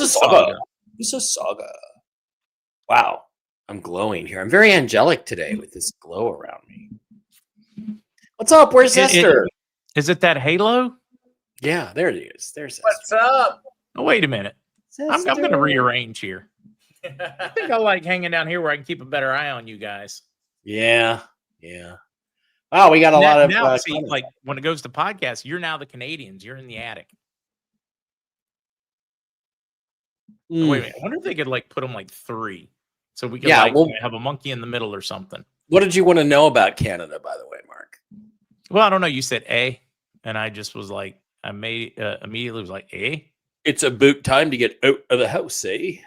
Mississauga. Wow. I'm glowing here. I'm very angelic today with this glow around me. What's up? Where's Esther? Is it that halo? Yeah, there it is. There's Esther. What's up? Oh, wait a minute. I'm going to rearrange here. I think I like hanging down here where I can keep a better eye on you guys. Yeah. Wow, we got a lot of... Now, see, like, when it goes to podcasts, you're now the Canadians. You're in the attic. Oh, wait a minute. I wonder if they could, like, put them, like, 3. So we could have a monkey in the middle or something. What did you want to know about Canada, by the way, Mark? Well, I don't know. You said A, and I just was like, immediately was like, A? It's about time to get out of the house, eh?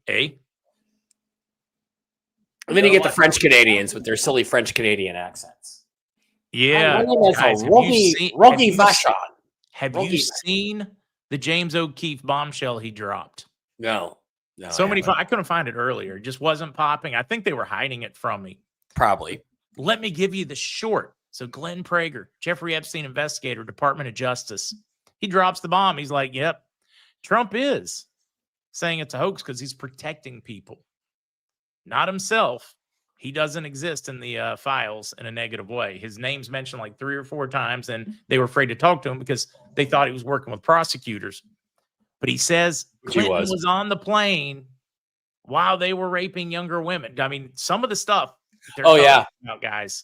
A? And then you get the French Canadians with their silly French Canadian accents. Yeah. Guys, have you seen the James O'Keefe bombshell he dropped? No. I couldn't find it earlier. It just wasn't popping. I think they were hiding it from me. Probably. Let me give you the short. So Glenn Prager, Jeffrey Epstein investigator, Department of Justice. He drops the bomb. He's like, yep, Trump is saying it's a hoax because he's protecting people. Not himself. He doesn't exist in the files in a negative way. His name's mentioned like 3 or 4 times, and they were afraid to talk to him because they thought he was working with prosecutors. But he says Clinton was on the plane while they were raping younger women. I mean, some of the stuff they're talking about, guys,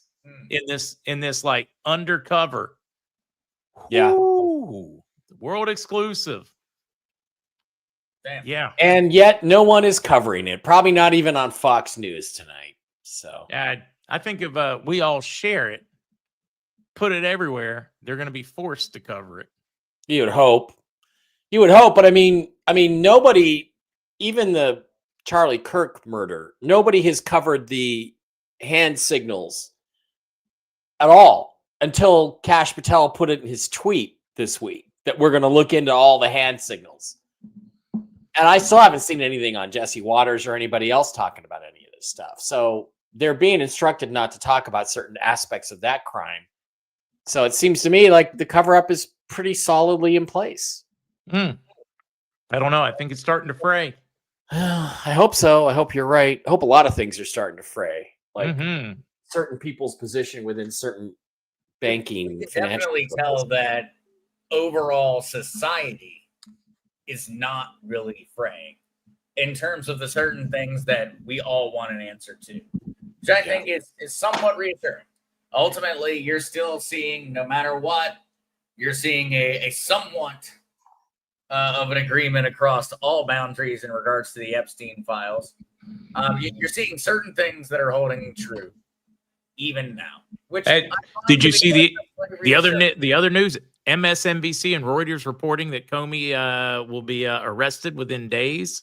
in this like undercover. Yeah. Ooh, world exclusive. Damn. Yeah. And yet no one is covering it. Probably not even on Fox News tonight. So I think if we all share it, put it everywhere, they're going to be forced to cover it. You would hope. But I mean, nobody, even the Charlie Kirk murder, nobody has covered the hand signals at all until Kash Patel put it in his tweet this week that we're going to look into all the hand signals. And I still haven't seen anything on Jesse Waters or anybody else talking about any of this stuff. So they're being instructed not to talk about certain aspects of that crime. So it seems to me like the cover-up is pretty solidly in place. I don't know. I think it's starting to fray. I hope so. I hope you're right. I hope a lot of things are starting to fray. Like certain people's position within certain banking. You can definitely tell that overall society is not really fraying in terms of the certain things that we all want an answer to, which I think is somewhat reassuring. Ultimately, you're still seeing, no matter what, you're seeing a somewhat of an agreement across all boundaries in regards to the Epstein files. You're seeing certain things that are holding true even now. Which did you see the other news? MSNBC and Reuters reporting that Comey will be arrested within days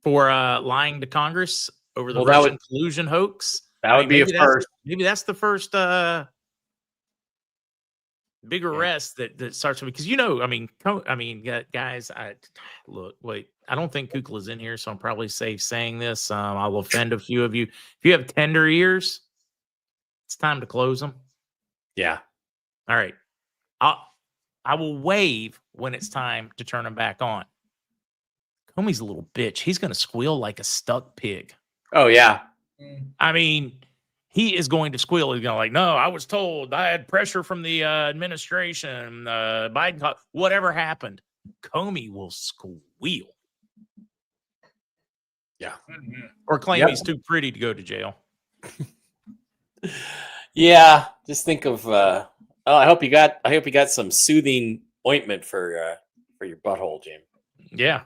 for lying to Congress over the Russian collusion hoax. That would be a first. Maybe that's the first big arrest that starts with, because guys, I don't think Kukla's in here, so I'm probably safe saying this. I'll offend a few of you. If you have tender ears, it's time to close them. Yeah. All right. I will wave when it's time to turn them back on. Comey's a little bitch. He's going to squeal like a stuck pig. Oh, yeah. I mean, he is going to squeal. He's going to like, no, I was told, I had pressure from the administration, Biden, whatever happened. Comey will squeal. Yeah. Or claim he's too pretty to go to jail. Yeah. Just think of, I hope you got some soothing ointment for your butthole, Jim. Yeah.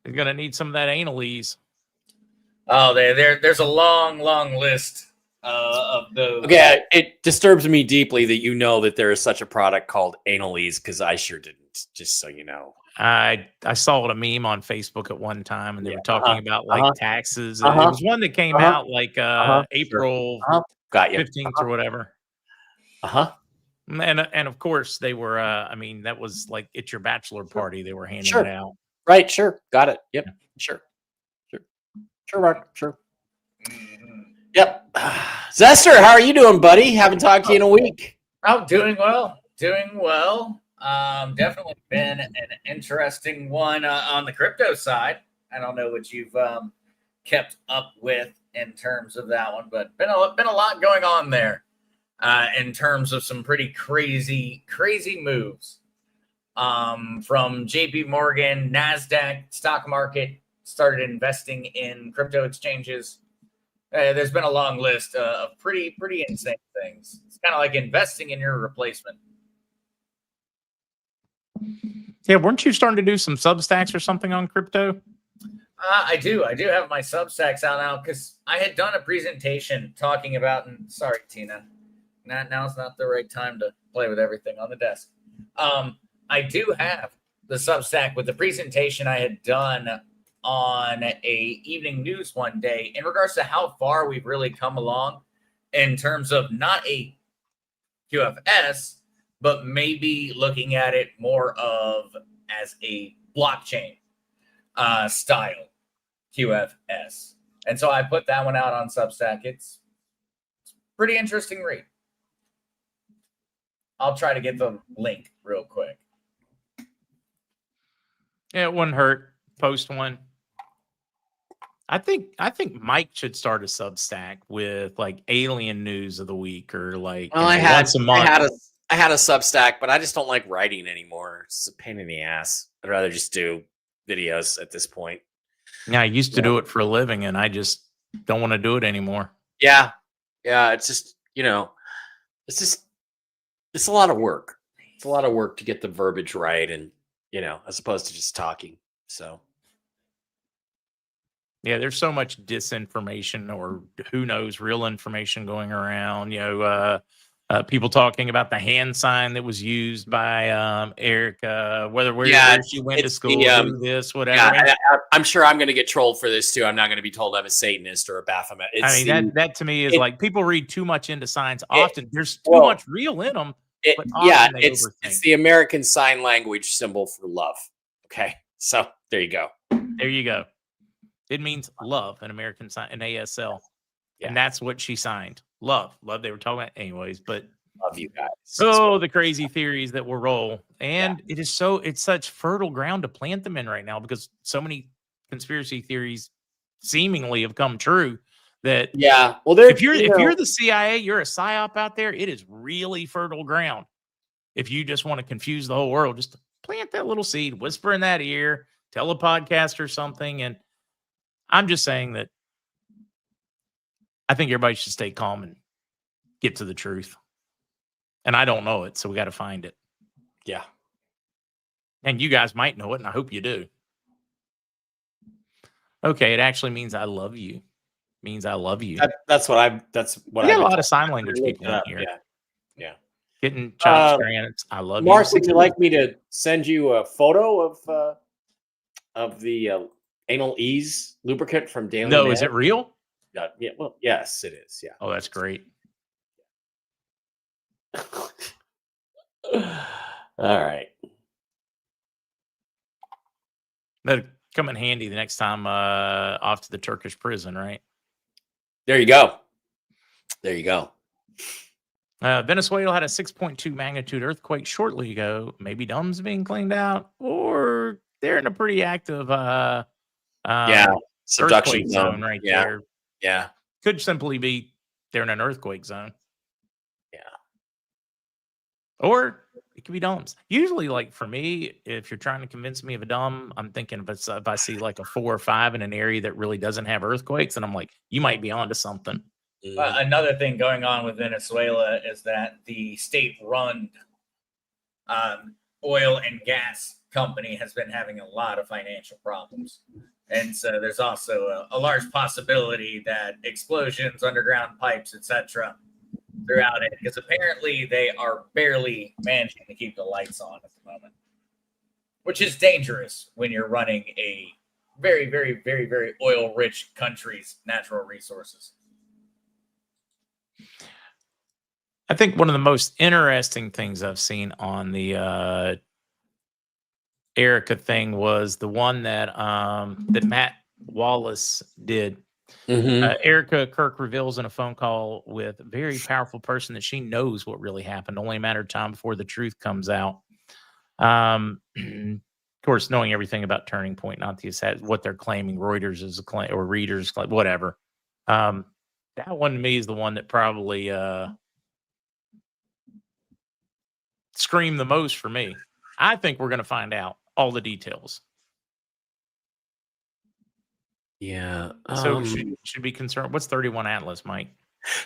You're going to need some of that anal ease. Oh, there's a long list of those. Okay, it disturbs me deeply that you know that there is such a product called anal ease, because I sure didn't, just so you know. I saw a meme on Facebook at one time, and they were talking about like taxes. It was one that came out like April 15th or whatever. And of course they were. That was like it's your bachelor party. They were handing it out. Right. Sure. Got it. Yep. Sure, Mark. Sure. Yep. Zester, how are you doing, buddy? Haven't talked to you in a week. Oh, doing well. Definitely been an interesting one on the crypto side. I don't know what you've kept up with in terms of that one, but been a lot going on there in terms of some pretty crazy moves. From JP Morgan, NASDAQ, stock market, started investing in crypto exchanges. There's been a long list of pretty insane things. It's kind of like investing in your replacement. Yeah, weren't you starting to do some Substacks or something on crypto? I do have my Substacks out now because I had done a presentation talking about. And sorry, Tina, now's not the right time to play with everything on the desk. I do have the Substack with the presentation I had done on a evening news one day in regards to how far we've really come along in terms of not a QFS, but maybe looking at it more of as a blockchain style QFS. And so I put that one out on Substack. It's pretty interesting read. I'll try to get the link real quick. Yeah, it wouldn't hurt. Post one. I think Mike should start a Substack with like alien news of the week or like Well, once a month. I had a Substack, but I just don't like writing anymore. It's a pain in the ass. I'd rather just do videos at this point. Yeah, I used to do it for a living, and I just don't want to do it anymore. Yeah. It's just, it's a lot of work. It's a lot of work to get the verbiage right, and as opposed to just talking. So. Yeah, there's so much disinformation or who knows, real information going around. People talking about the hand sign that was used by Erica, where she went to school, do this, whatever. Yeah, I'm sure I'm going to get trolled for this too. I'm not going to be told I'm a Satanist or a Baphomet. That to me is like people read too much into signs. Often there's too much real in them. It's the American Sign Language symbol for love. Okay, so there you go. There you go. It means love, an American sign, an ASL. Yeah. And that's what she signed. Love. They were talking about anyways, but love you guys. Oh, the crazy theories that will roll. And it's such fertile ground to plant them in right now because so many conspiracy theories seemingly have come true that if you're the CIA, you're a psyop out there, it is really fertile ground. If you just want to confuse the whole world, just plant that little seed, whisper in that ear, tell a podcast or something. And I'm just saying that I think everybody should stay calm and get to the truth. And I don't know it, so we got to find it. Yeah. And you guys might know it, and I hope you do. Okay, it actually means I love you. Means I love you. That's what I got a lot of sign language people in here. Yeah. Getting chopped granite. I love you. Mark, would you like me to send you a photo of the anal ease lubricant from Daily No, Man? is it real? Yeah, well, yes, it is. Yeah. Oh, that's great. All right. That'll come in handy the next time off to the Turkish prison, right? There you go. Venezuela had a 6.2 magnitude earthquake shortly ago. Maybe Dumb's being cleaned out, or they're in a pretty active subduction zone right there. Yeah. Could simply be they're in an earthquake zone. Yeah. Or it could be Dumb's. Usually, like for me, if you're trying to convince me of a Dumb, I'm thinking if I see like a 4 or 5 in an area that really doesn't have earthquakes, and I'm like, you might be onto something. Another thing going on with Venezuela is that the state-run oil and gas company has been having a lot of financial problems. And so there's also a large possibility that explosions, underground pipes, etc., throughout it, because apparently they are barely managing to keep the lights on at the moment, which is dangerous when you're running a very, very, very, very oil-rich country's natural resources. I think one of the most interesting things I've seen on the Erica thing was the one that Matt Wallace did. Mm-hmm. Erica Kirk reveals in a phone call with a very powerful person that she knows what really happened. Only a matter of time before the truth comes out. Of course, knowing everything about Turning Point, not the what they're claiming, Reuters is a claim or Readers, whatever. That one to me is the one that probably screamed the most for me. I think we're going to find out all the details. Yeah. So should be concerned. What's 31 Atlas, Mike?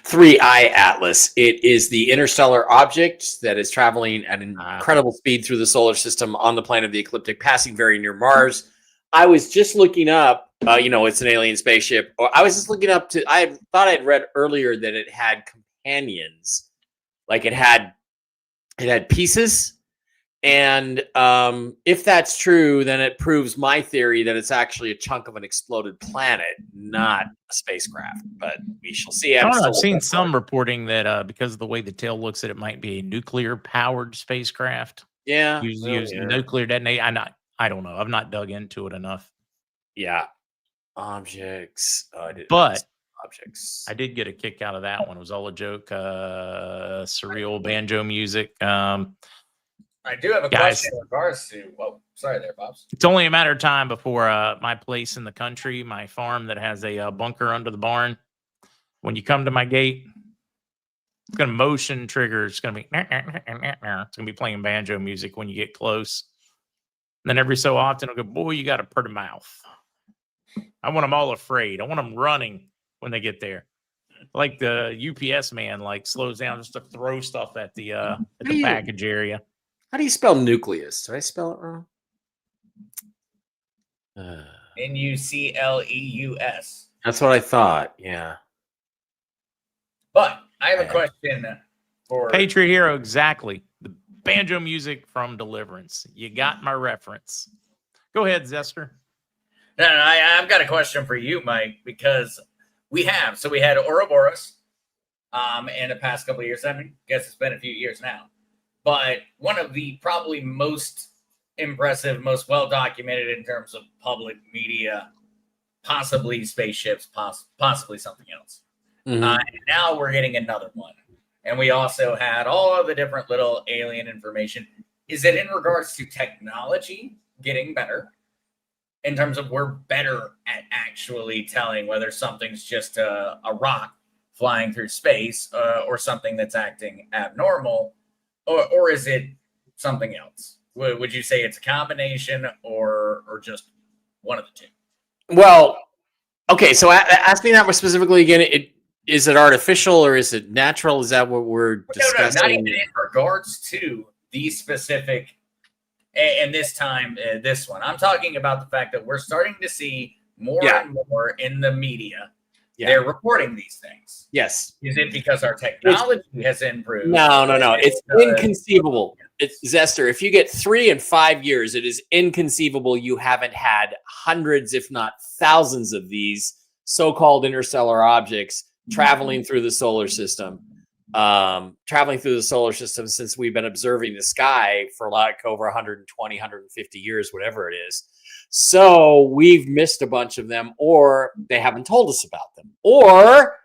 3I Atlas. It is the interstellar object that is traveling at an incredible speed through the solar system on the plane of the ecliptic, passing very near Mars. I was just looking up, it's an alien spaceship. Or I was just looking up I thought I'd read earlier that it had companions, like it had pieces. And if that's true, then it proves my theory that it's actually a chunk of an exploded planet, not a spacecraft. But we shall see. I've seen some reporting that because of the way the tail looks, it might be a nuclear-powered spacecraft. Yeah, using nuclear detonation. I don't know. I've not dug into it enough. Yeah, objects. Objects. I did get a kick out of that one. It was all a joke. Surreal banjo music. I do have a question in regards to. Well, sorry there, Bobs. It's only a matter of time before my place in the country, my farm that has a bunker under the barn. When you come to my gate, it's going to motion trigger. It's going to be. It's going to be playing banjo music when you get close. And then every so often, I'll go, boy, you got a pretty mouth. I want them all afraid. I want them running when they get there. Like the UPS man, slows down just to throw stuff at the package area. How do you spell nucleus? Did I spell it wrong? Nucleus. That's what I thought. Yeah. But I have a question for Patriot Hero. Exactly. The banjo music from Deliverance. You got my reference. Go ahead, Zester. No, I've got a question for you, Mike, because we had Ouroboros in the past couple of years. I guess it's been a few years now. But one of the probably most impressive, most well-documented in terms of public media, possibly spaceships, possibly something else. Mm-hmm. And now we're getting another one. And we also had all of the different little alien information. Is it in regards to technology getting better? In terms of we're better at actually telling whether something's just a rock flying through space or something that's acting abnormal? Or is it something else? Would you say it's a combination or just one of the two? Well, okay. So ask me that more specifically again. Is it artificial or is it natural? Is that what we're discussing? No, not even in regards to the specific. And this time, this one. I'm talking about the fact that we're starting to see more and more in the media. Yeah. They're reporting these things. Yes. Is it because our technology has improved? No. It's inconceivable. It's Zester. If you get 3 and 5 years, it is inconceivable you haven't had hundreds, if not thousands, of these so-called interstellar objects traveling through the solar system. Since we've been observing the sky for over 120, 150 years, whatever it is. So we've missed a bunch of them, or they haven't told us about them, or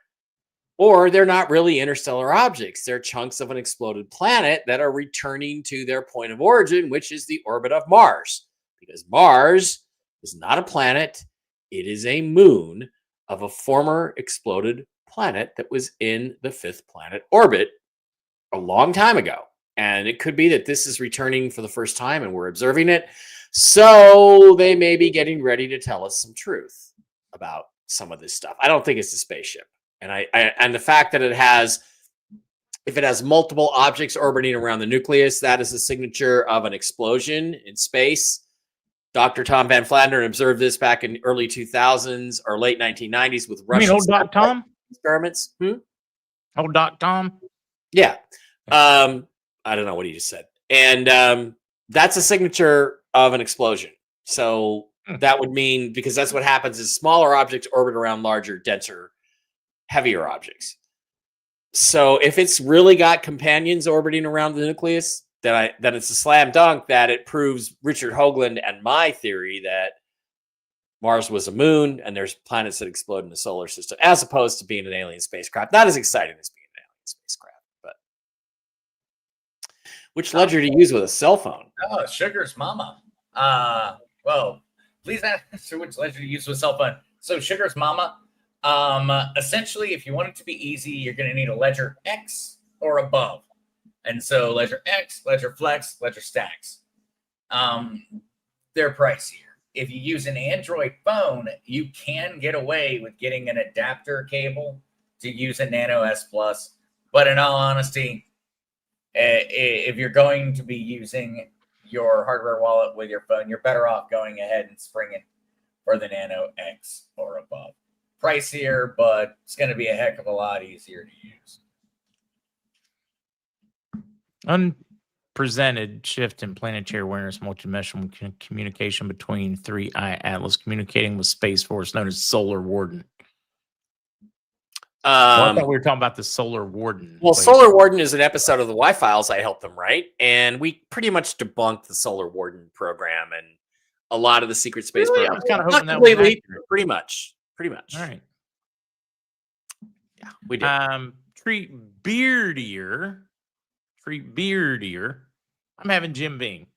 they're not really interstellar objects. They're chunks of an exploded planet that are returning to their point of origin, which is the orbit of Mars, because Mars is not a planet. It is a moon of a former exploded planet that was in the 5th planet orbit a long time ago. And it could be that this is returning for the first time and we're observing it. So they may be getting ready to tell us some truth about some of this stuff. I don't think it's a spaceship. And and the fact that if it has multiple objects orbiting around the nucleus, that is a signature of an explosion in space. Dr. Tom Van Flandern observed this back in early 2000s or late 1990s with Russian old Doc Tom experiments. Old Doc Tom? Yeah. I don't know what he just said. And that's a signature of an explosion. So that would mean, because that's what happens, is smaller objects orbit around larger, denser, heavier objects. So if it's really got companions orbiting around the nucleus, then it's a slam dunk that it proves Richard Hoagland and my theory that Mars was a moon and there's planets that explode in the solar system, as opposed to being an alien spacecraft. Not as exciting as being an alien spacecraft, but Which ledger do you use with a cell phone? Oh, Sugar's mama. Well, please answer which ledger you use with cell phone. So Sugar's mama. Essentially, if you want it to be easy, you're going to need a ledger X or above. And so ledger X, ledger Flex, ledger Stacks. They're pricier. If you use an Android phone, you can get away with getting an adapter cable to use a Nano S Plus. But in all honesty, if you're going to be using your hardware wallet with your phone, you're better off going ahead and springing for the Nano X or above. Pricier, but it's going to be a heck of a lot easier to use. Unpresented shift in planetary awareness, multidimensional communication between 3i Atlas, communicating with Space Force, known as Solar Warden. I thought we were talking about the Solar Warden. Well, Solar Warden is an episode of the Y-Files I helped them write, and we pretty much debunked the Solar Warden program and a lot of the secret space Really? I programs. was kind of hoping that Not was completely, accurate. pretty much. All right. Yeah, we did. Treat beardier. I'm having Jim Beam.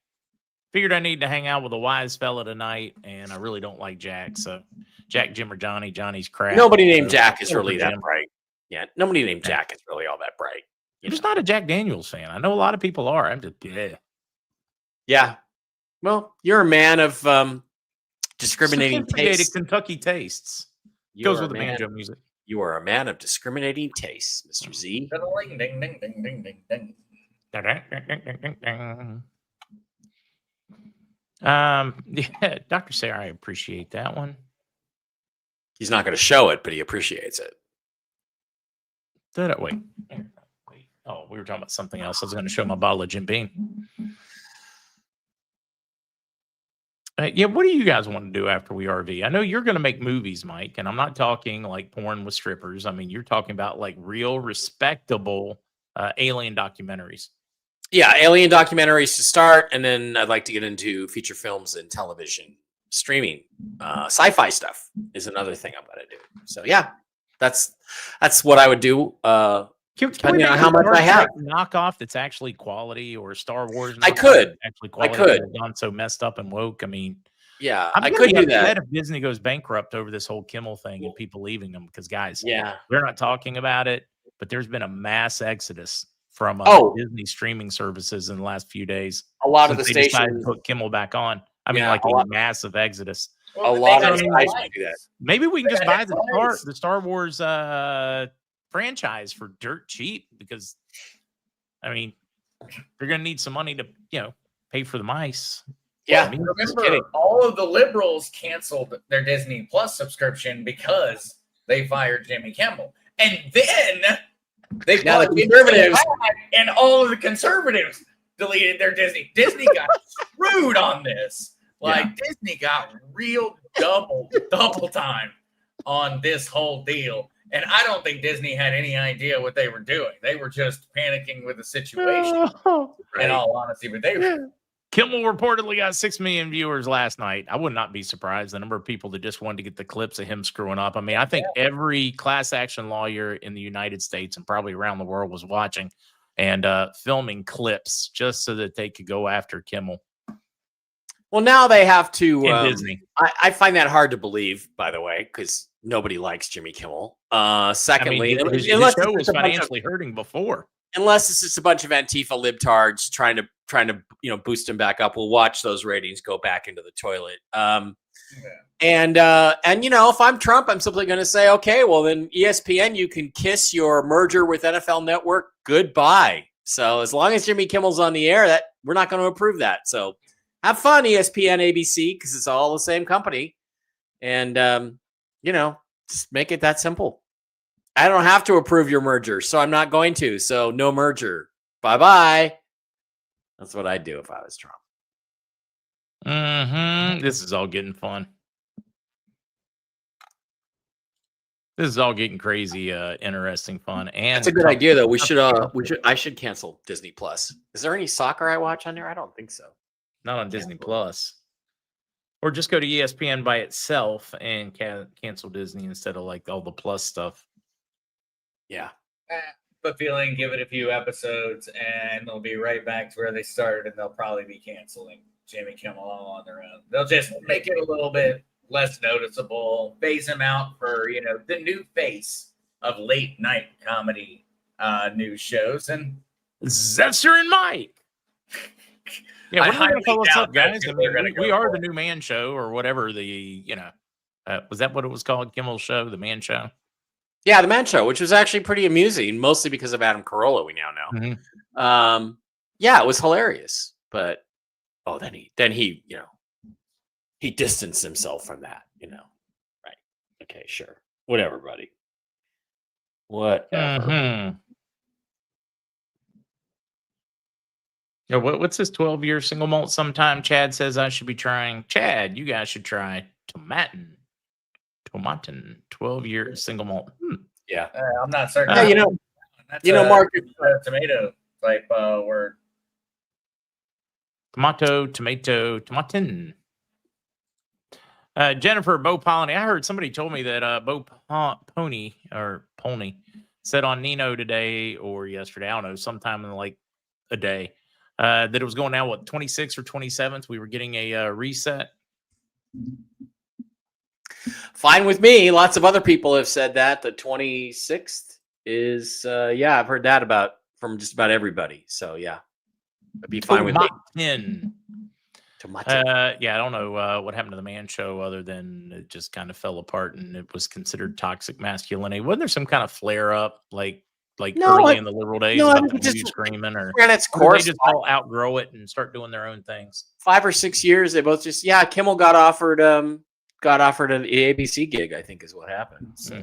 Figured I need to hang out with a wise fella tonight, and I really don't like Jack. So Jack, Jim, or Johnny. Johnny's crap. Nobody named So, Jack is go for really that Jim. bright. Yeah, nobody named Jack is really all that bright. I'm just not a Jack Daniels fan. I know a lot of people are. I'm just Yeah. Well, you're a man of discriminating sophisticated tastes. Kentucky tastes. You Goes are with a the man- banjo music. You are a man of discriminating tastes, Mr. Z. Ding, ding, ding, ding, ding, ding, ding. Yeah, Dr. Sarah, I appreciate that one. He's not going to show it, but he appreciates it. Wait. Oh, we were talking about something else. I was going to show my bottle of Jim Beam. Yeah, what do you guys want to do after we RV? I know you're going to make movies, Mike, and I'm not talking like porn with strippers. I mean, you're talking about like real, respectable alien documentaries. Yeah, alien documentaries to start, and then I'd like to get into feature films and television streaming. Sci-fi stuff is another thing I'm going to do. So yeah, that's what I would do. Can we Depending make on how a much Star I have. Trek knockoff that's actually quality, or Star Wars? I knockoff could. that's actually quality. could. That's gone so messed up and woke. I mean, Yeah, I'm I gonna could be do upset that. if Disney goes bankrupt over this whole Kimmel thing and people leaving them, because guys, Yeah. we're not talking about it, but there's been a mass exodus from Disney streaming services in the last few days. A lot of the since they decided stations. to put Kimmel back on. I mean, Yeah, like a a lot- massive exodus. A lot of they the had stations lights. do that. Maybe we can just They buy had the lights. Star Wars franchise for dirt cheap, because I mean, they're going to need some money to pay for the mice. Yeah. I mean, just kidding. Remember, all of the liberals canceled their Disney Plus subscription because they fired Jimmy Kimmel. And then they Now the plugged in conservatives- back, and all of the conservatives deleted their Disney. Disney got screwed on this. Like, Disney got real double time on this whole deal. And I don't think Disney had any idea what they were doing. They were just panicking with the situation, in all honesty. But they Kimmel reportedly got 6 million viewers last night. I would not be surprised. The number of people that just wanted to get the clips of him screwing up. I mean, I think every class action lawyer in the United States and probably around the world was watching and filming clips just so that they could go after Kimmel Well, now they have to. and Disney. I find that hard to believe, by the way, because nobody likes Jimmy Kimmel. Secondly, I mean, his unless show it's was just a bunch of- financially hurting before. unless it's just a bunch of Antifa libtards trying to boost him back up, we'll watch those ratings go back into the toilet. And if I'm Trump, I'm simply going to say, okay, well then ESPN, you can kiss your merger with NFL Network goodbye. So as long as Jimmy Kimmel's on the air, that we're not going to approve that. So have fun, ESPN, ABC, because it's all the same company, and just make it that simple. I don't have to approve your merger, so I'm not going to. So no merger. Bye-bye. That's what I'd do if I was Trump. This is all getting fun. This is all getting crazy, interesting, fun, and That's a good idea, though. I should cancel Disney Plus. Is there any soccer I watch on there? I don't think so. Not on Disney Plus. Or just go to ESPN by itself and cancel Disney instead of like all the Plus stuff. Yeah. a feeling, give it a few episodes, and they'll be right back to where they started, and they'll probably be canceling Jimmy Kimmel all on their own. They'll just make it a little bit less noticeable, phase him out for, the new face of late night comedy news shows. And Zester and Mike. Yeah, when are we going to call us up, guys? I mean, we are the new Man Show or whatever was that what it was called? Kimmel's show, the Man Show? Yeah, the Man Show, which was actually pretty amusing, mostly because of Adam Carolla, we now know. Mm-hmm. Yeah, it was hilarious. But, then he he distanced himself from that, Right. Okay, sure. Whatever, buddy. Whatever. Mm-hmm. Yeah, what's this 12-year single malt? Sometime Chad says I should be trying. Chad, you guys should try Tomatin. 12-year single malt. Yeah. I'm not certain. That's Mark, tomato type word. Tomatin. Jennifer Bo Polony. I heard somebody told me that Bo Pony said on Nino today or yesterday, I don't know, sometime in like a day, that it was going out 26th or 27th. We were getting a reset. Fine with me. Lots of other people have said that the 26th is I've heard that from just about everybody. So yeah, it'd be fine with me. I don't know what happened to the Man Show other than it just kind of fell apart and it was considered toxic masculinity. Wasn't there some kind of flare up early in the liberal days about the movie screaming, or its course, they just all outgrow it and start doing their own things? 5 or 6 years, they both just Kimmel got offered an ABC gig, I think is what happened. So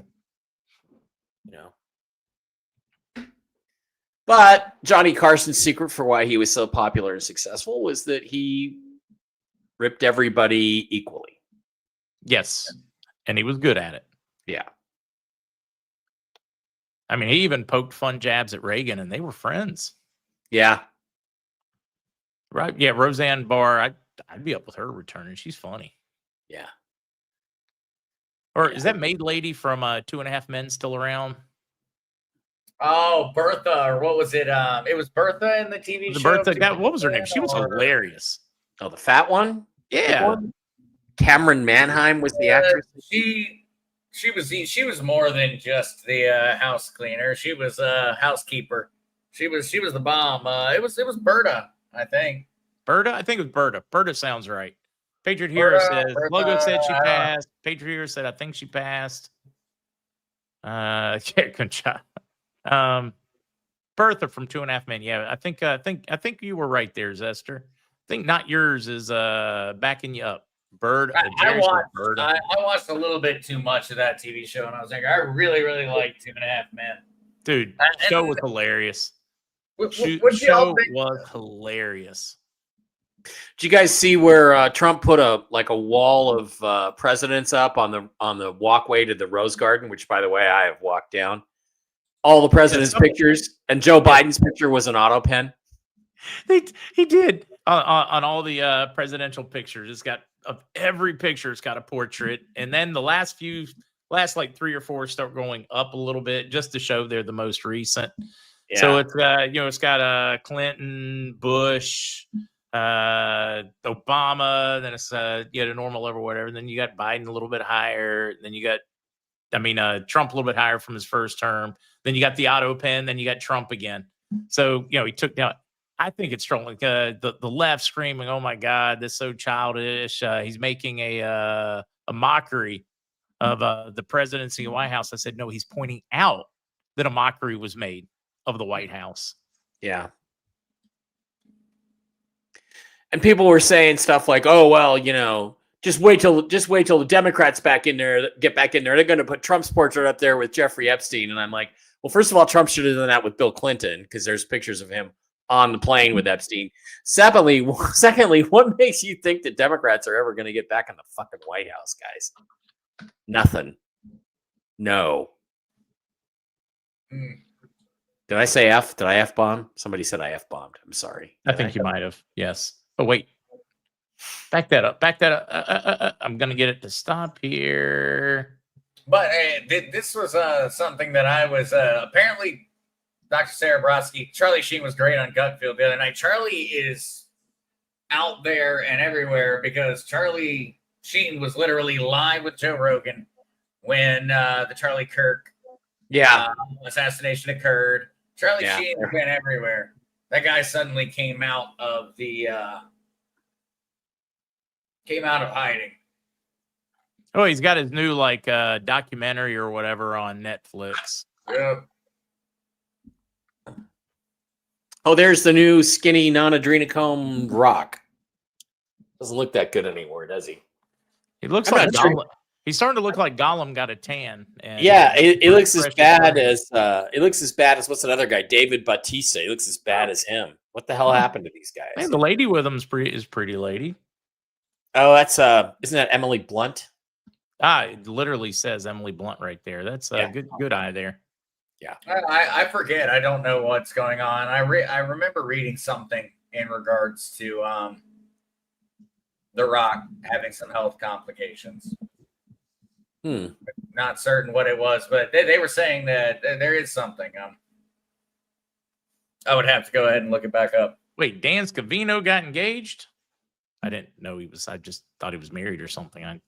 but Johnny Carson's secret for why he was so popular and successful was that he ripped everybody equally. Yes, and he was good at it. Yeah. I mean, he even poked fun jabs at Reagan, and they were friends. Yeah. Right. Yeah, Roseanne Barr, I'd be up with her returning. She's funny. Yeah. Or is that maid lady from 2.5 Men still around? Oh, Bertha, or what was it? It was Bertha in the TV show. Bertha, what was her name? She was hilarious. Oh, the fat one? Yeah. Cameron Manheim was the actress. She was more than just the house cleaner. She was a housekeeper. She was the bomb. It was Berta, I think. Berta? I think it was Berta. Berta sounds right. Patriot Hero says Logo said she passed. Patriot Hero said I think she passed. Yeah, good job. Bertha from 2.5 Men. Yeah, I think you were right there, Zester. I think not yours is backing you up. I watched a little bit too much of that TV show, and I was like, I really, really like 2.5 Men. Dude, the show was hilarious. Show was hilarious. Did you guys see where Trump put a wall of presidents up on the walkway to the Rose Garden, which, by the way, I have walked down? All the president's pictures, and Joe Biden's picture was an auto pen. He did on all the presidential pictures. It's got every picture. It's got a portrait, and then the last like 3 or 4 start going up a little bit just to show they're the most recent. Yeah. So it's got Clinton, Bush, Obama, then it's the normal level, whatever. And then you got Biden a little bit higher. Then you got, Trump a little bit higher from his first term. Then you got the auto pen. Then you got Trump again. So he took down. I think it's strong. Like the left screaming, "Oh my God, this is so childish." He's making a mockery of the presidency of the White House. I said, no, he's pointing out that a mockery was made of the White House. Yeah. And people were saying stuff like, "Oh well, just wait till the Democrats get back in there. They're going to put Trump's portrait up there with Jeffrey Epstein." And I'm like, well, first of all, Trump should have done that with Bill Clinton because there's pictures of him on the plane with Epstein. Secondly, what makes you think that Democrats are ever going to get back in the fucking White House, guys? Nothing. No. Did I say F? Did I F-bomb? Somebody said I F-bombed. I'm sorry. I think you might have. Yes. Oh, wait. Back that up. I'm going to get it to stop here. But this was something that I was apparently Dr. Sarah Brodsky. Charlie Sheen was great on Gutfield the other night. Charlie is out there and everywhere because Charlie Sheen was literally live with Joe Rogan when the Charlie Kirk assassination occurred. Charlie Sheen has been everywhere. That guy suddenly came out of hiding. Oh, he's got his new documentary or whatever on Netflix. Yeah. Oh, there's the new skinny non-adrenochrome rock. Doesn't look that good anymore, does he? He looks like Gollum. He's starting to look like Gollum got a tan. And it looks as bad as what's that other guy, David Bautista. He looks as bad as him. What the hell happened to these guys? Man, the lady with him is pretty lady. Oh, that's isn't that Emily Blunt? It literally says Emily Blunt right there. That's a good eye there. Yeah, I forget. I don't know what's going on. I remember reading something in regards to The Rock having some health complications. Not certain what it was, but they were saying that there is something. I would have to go ahead and look it back up. Wait, Dan Scavino got engaged? I didn't know he was. I just thought he was married or something.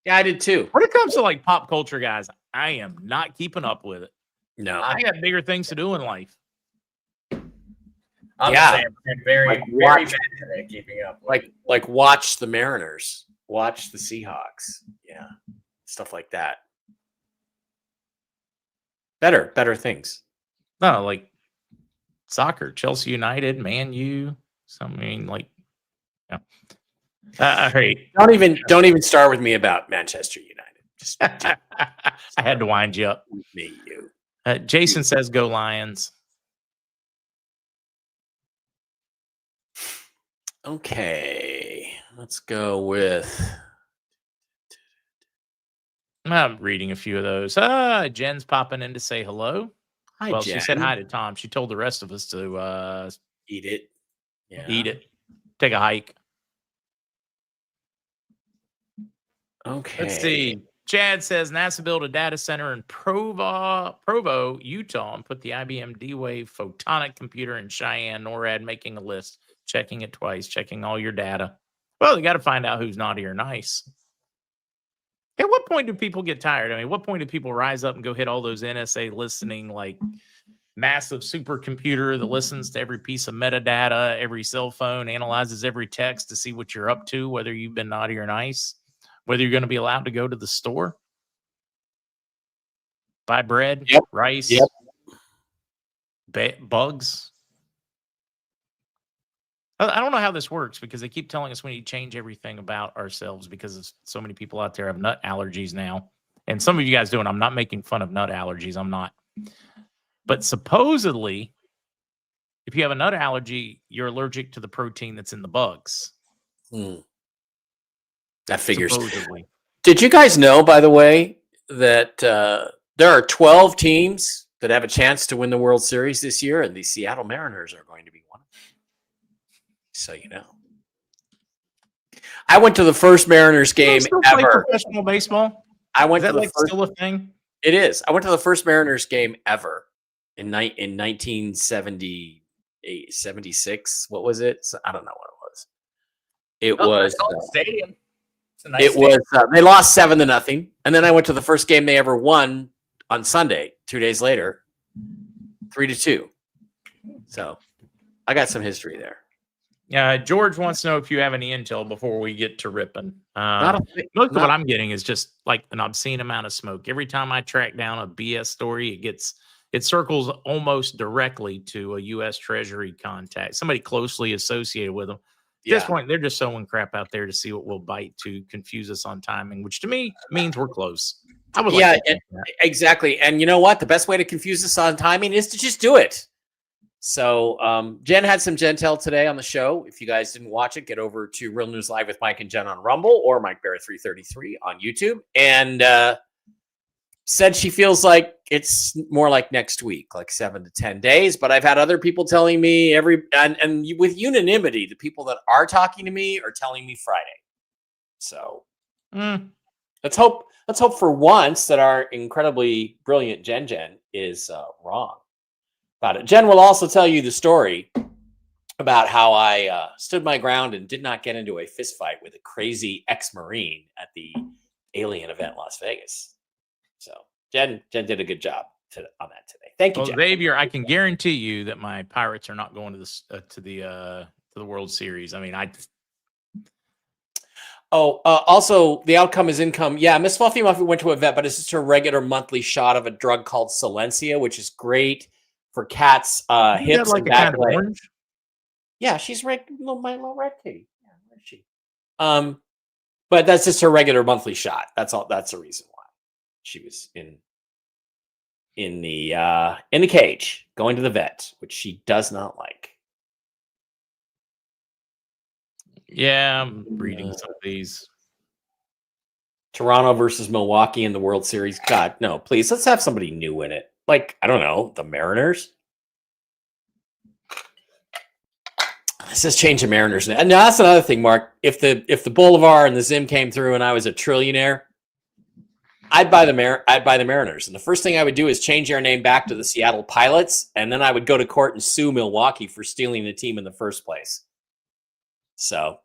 Yeah, I did too. When it comes to pop culture, guys, I am not keeping up with it. No, I got bigger things to do in life. I'm very bad at keeping up. Like watch the Mariners, watch the Seahawks, stuff like that. Better things. No, like soccer, Chelsea United, Man U. Something Don't even start with me about Manchester United. Just I had to wind you up. Me, you. Jason says, "Go Lions." Okay, let's go with. I'm reading a few of those. Jen's popping in to say hello. Hi, well, Jen. she said hi to Tom. She told the rest of us to eat it. Eat it. Take a hike. Okay. Let's see. Chad says NASA built a data center in Provo, Utah, and put the IBM D-Wave photonic computer in Cheyenne. NORAD making a list, checking it twice, checking all your data. Well, they got to find out who's naughty or nice. At what point do people get tired? I mean, what point do people rise up and go hit all those NSA listening, massive supercomputer that listens to every piece of metadata, every cell phone, analyzes every text to see what you're up to, whether you've been naughty or nice, whether you're going to be allowed to go to the store, buy bread, rice, bugs. I don't know how this works because they keep telling us we need to change everything about ourselves because so many people out there have nut allergies now. And some of you guys do, and I'm not making fun of nut allergies. I'm not. But supposedly, if you have a nut allergy, you're allergic to the protein that's in the bugs. That figures. Supposedly. Did you guys know, by the way, that there are 12 teams that have a chance to win the World Series this year, and the Seattle Mariners are going to be one of them? So you know. I went to the first Mariners game still ever. Play professional basebal? I went Is to that the first, still a thing? It is. I went to the first Mariners game ever in 1978, 76. What was it? I don't know what it was. It was stadium. It was. They lost 7-0, and then I went to the first game they ever won on Sunday. 2 days later, 3-2. So I got some history there. George wants to know if you have any intel before we get to ripping. Most of what I'm getting is just an obscene amount of smoke. Every time I track down a BS story, it circles almost directly to a U.S. Treasury contact, somebody closely associated with them. At this point, they're just sowing crap out there to see what will bite to confuse us on timing, which to me means we're close. I would exactly. And you know what? The best way to confuse us on timing is to just do it. So Jen had some Gentel today on the show. If you guys didn't watch it, get over to Real News Live with Mike and Jen on Rumble or Mike Barrett 333 on YouTube. And said she feels like it's more like next week, like 7 to 10 days. But I've had other people telling me and with unanimity, the people that are talking to me are telling me Friday. So let's hope for once that our incredibly brilliant Jen is wrong. about it. Jen will also tell you the story about how I stood my ground and did not get into a fist fight with a crazy ex-Marine at the Alien event in Las Vegas. So Jen did a good job on that today. Thank you, Well, Jen. Xavier, I can guarantee you that my Pirates are not going to the World Series. I mean, Also, the outcome is income. Yeah, Miss Fluffy Muffy went to a vet, but it's just a regular monthly shot of a drug called Silencia, which is great for cats' hips like and a back kind of legs. orange. Yeah, she's my little red kitty. Yeah, where is she? But that's just her regular monthly shot. That's all. That's the reason why she was in the cage, going to the vet, which she does not like. Yeah, I'm reading some of these. Toronto versus Milwaukee in the World Series. God, no, please. Let's have somebody new in it. Like, I don't know, the Mariners. Let's just change the Mariners. And now that's another thing, Mark. If the Boulevard and the Zim came through and I was a trillionaire, I'd buy the Mariners. And the first thing I would do is change their name back to the Seattle Pilots, and then I would go to court and sue Milwaukee for stealing the team in the first place. So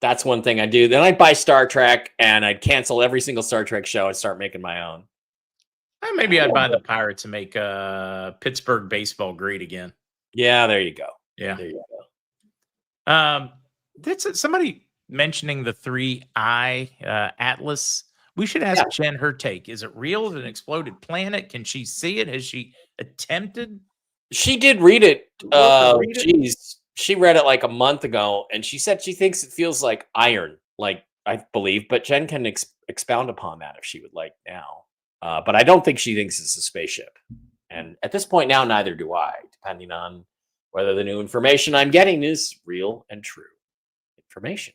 that's one thing I do. Then I'd buy Star Trek, and I'd cancel every single Star Trek show and start making my own. Maybe I'd buy the Pirates and make Pittsburgh baseball great again. Yeah, there you go. Yeah. There you go. That's somebody mentioning the 3-eye atlas. We should ask Jen her take. Is it real? Is it an exploded planet? Can she see it? Has she attempted? She did read it. She read it like a month ago, and she said she thinks it feels like iron, like I believe. But Jen can expound upon that if she would like now. But I don't think she thinks it's a spaceship. And at this point now, neither do I, depending on whether the new information I'm getting is real and true information.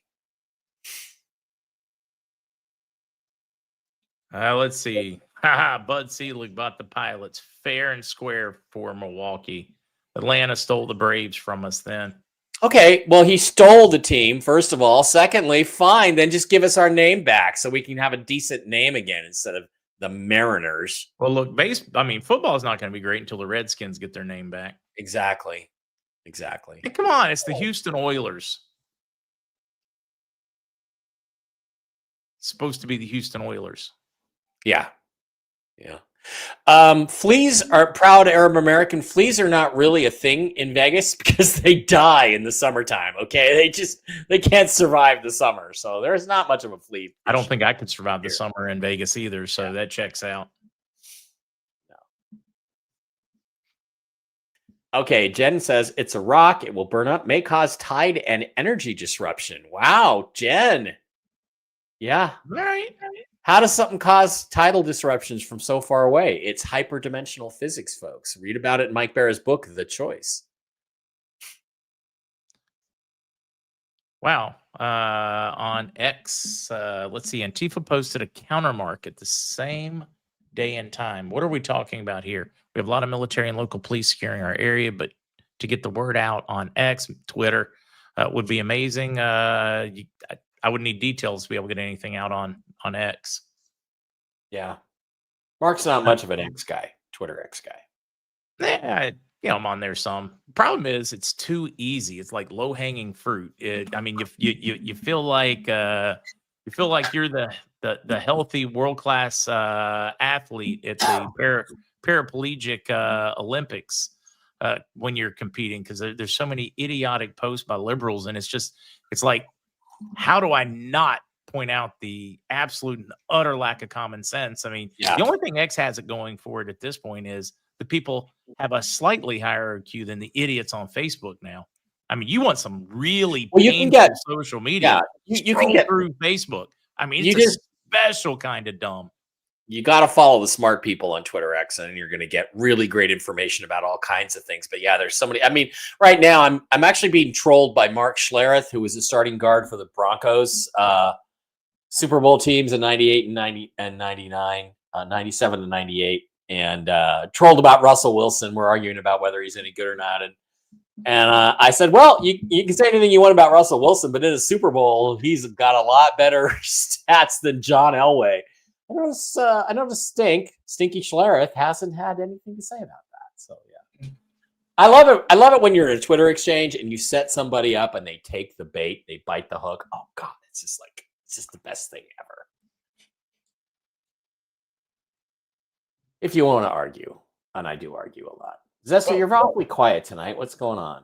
Let's see. Bud Selig bought the Pilots fair and square for Milwaukee. Atlanta stole the Braves from us then. Okay, well, he stole the team, first of all. Secondly, fine, then just give us our name back so we can have a decent name again instead of the Mariners. Well, look, football is not going to be great until the Redskins get their name back. Exactly. Hey, come on, it's the Houston Oilers. It's supposed to be the Houston Oilers. Yeah. Fleas are proud Arab American. Fleas are not really a thing in Vegas because they die in the summertime. Okay, they can't survive the summer, so there's not much of a flea. I don't think I could survive the summer in Vegas either, so that checks out. No. Okay, Jen says it's a rock. It will burn up, may cause tide and energy disruption. Wow, Jen. Yeah. All right. How does something cause tidal disruptions from so far away? It's hyperdimensional physics, folks. Read about it in Mike Bara's book, The Choice. Wow. On X, let's see. Antifa posted a countermark at the same day and time. What are we talking about here? We have a lot of military and local police securing our area, but to get the word out on X, Twitter, would be amazing. I would need details to be able to get anything out on X. Yeah. Mark's not much of an X guy, Twitter X guy. Yeah, I'm on there some. Problem is it's too easy. It's like low-hanging fruit. You feel like you're the healthy world-class athlete at the paraplegic Olympics when you're competing, because there's so many idiotic posts by liberals, and it's like, how do I not point out the absolute and utter lack of common sense? I mean, The only thing X has it going for it at this point is the people have a slightly higher IQ than the idiots on Facebook now. I mean, you want some really painful social media. Yeah, you can get through Facebook. I mean, it's a special kind of dumb. You got to follow the smart people on Twitter X, and you're going to get really great information about all kinds of things. But yeah, there's somebody. I mean, right now I'm actually being trolled by Mark Schlereth, who was the starting guard for the Broncos Super Bowl teams in 98 and 90 and 99, 97 and 98, and trolled about Russell Wilson. We're arguing about whether he's any good or not, and I said, well, you can say anything you want about Russell Wilson, but in a Super Bowl, he's got a lot better stats than John Elway. I noticed Stinky Schlereth hasn't had anything to say about that. So yeah. I love it. I love it when you're in a Twitter exchange and you set somebody up and they take the bait, they bite the hook. Oh God, it's just the best thing ever. If you want to argue, and I do argue a lot. Zester, you're awfully quiet tonight. What's going on?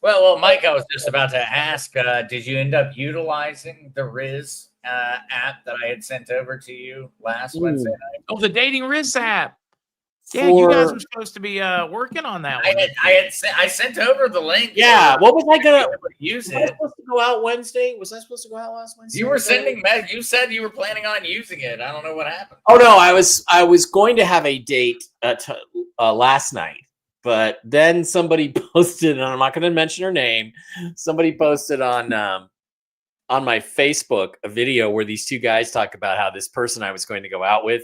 Well, Mike, I was just about to ask, did you end up utilizing the Riz app that I had sent over to you last Wednesday night? Oh, the Dating Riz app. Yeah, you guys were supposed to be working on that one. I sent over the link. Yeah, what was I gonna use was I supposed to go out Wednesday? Was I supposed to go out last Wednesday? You were sending back. You said you were planning on using it. I don't know what happened. Oh no, I was going to have a date last night, but then somebody posted, and I'm not going to mention her name. Somebody posted on my Facebook a video where these two guys talk about how this person I was going to go out with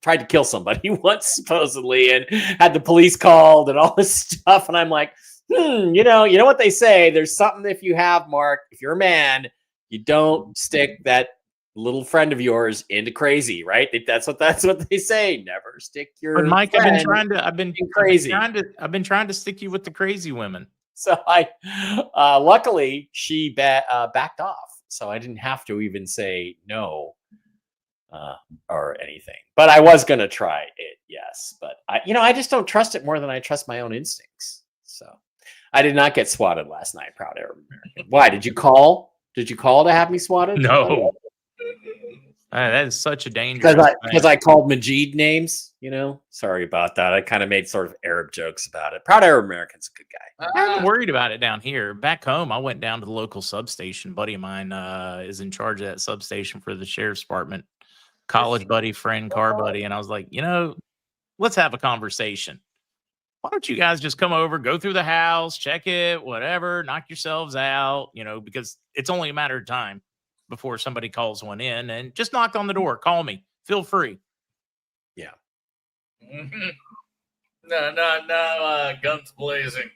tried to kill somebody once, supposedly, and had the police called and all this stuff. And I'm like, you know what they say. There's something if you have, Mark, if you're a man, you don't stick that little friend of yours into crazy, right? That's what they say. Never stick your. But Mike, friend I've been trying to stick you with the crazy women. So I, luckily, she backed off, so I didn't have to even say no. Or anything, but I was gonna try it, yes. But I just don't trust it more than I trust my own instincts. So I did not get swatted last night. Proud Arab American. Why did you call? Did you call to have me swatted? No, that is such a dangerous. Because I called Majid names. Sorry about that. I kind of made sort of Arab jokes about it. Proud Arab American's a good guy. I'm worried about it down here. Back home, I went down to the local substation. A buddy of mine is in charge of that substation for the sheriff's department. College buddy, friend, car buddy. And I was like, let's have a conversation. Why don't you guys just come over, go through the house, check it, whatever, knock yourselves out, because it's only a matter of time before somebody calls one in, and just knock on the door. Call me. Feel free. Yeah. No, guns blazing.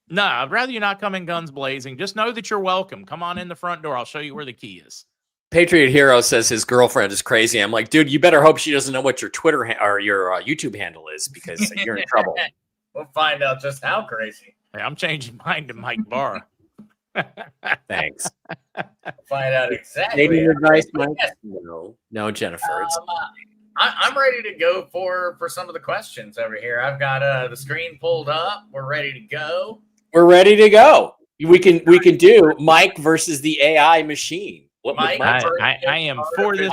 No, I'd rather you not come in guns blazing. Just know that you're welcome. Come on in the front door. I'll show you where the key is. Patriot Hero says his girlfriend is crazy. I'm like, dude, you better hope she doesn't know what your Twitter or your YouTube handle is, because you're in trouble. We'll find out just how crazy. Hey, I'm changing mine to Mike Bara. Thanks. We'll find out exactly. Dating advice, Mike? No, Jennifer. I'm ready to go for some of the questions over here. I've got the screen pulled up. We're ready to go. We're ready to go. We can do Mike versus the AI machine. Mike, I am for this.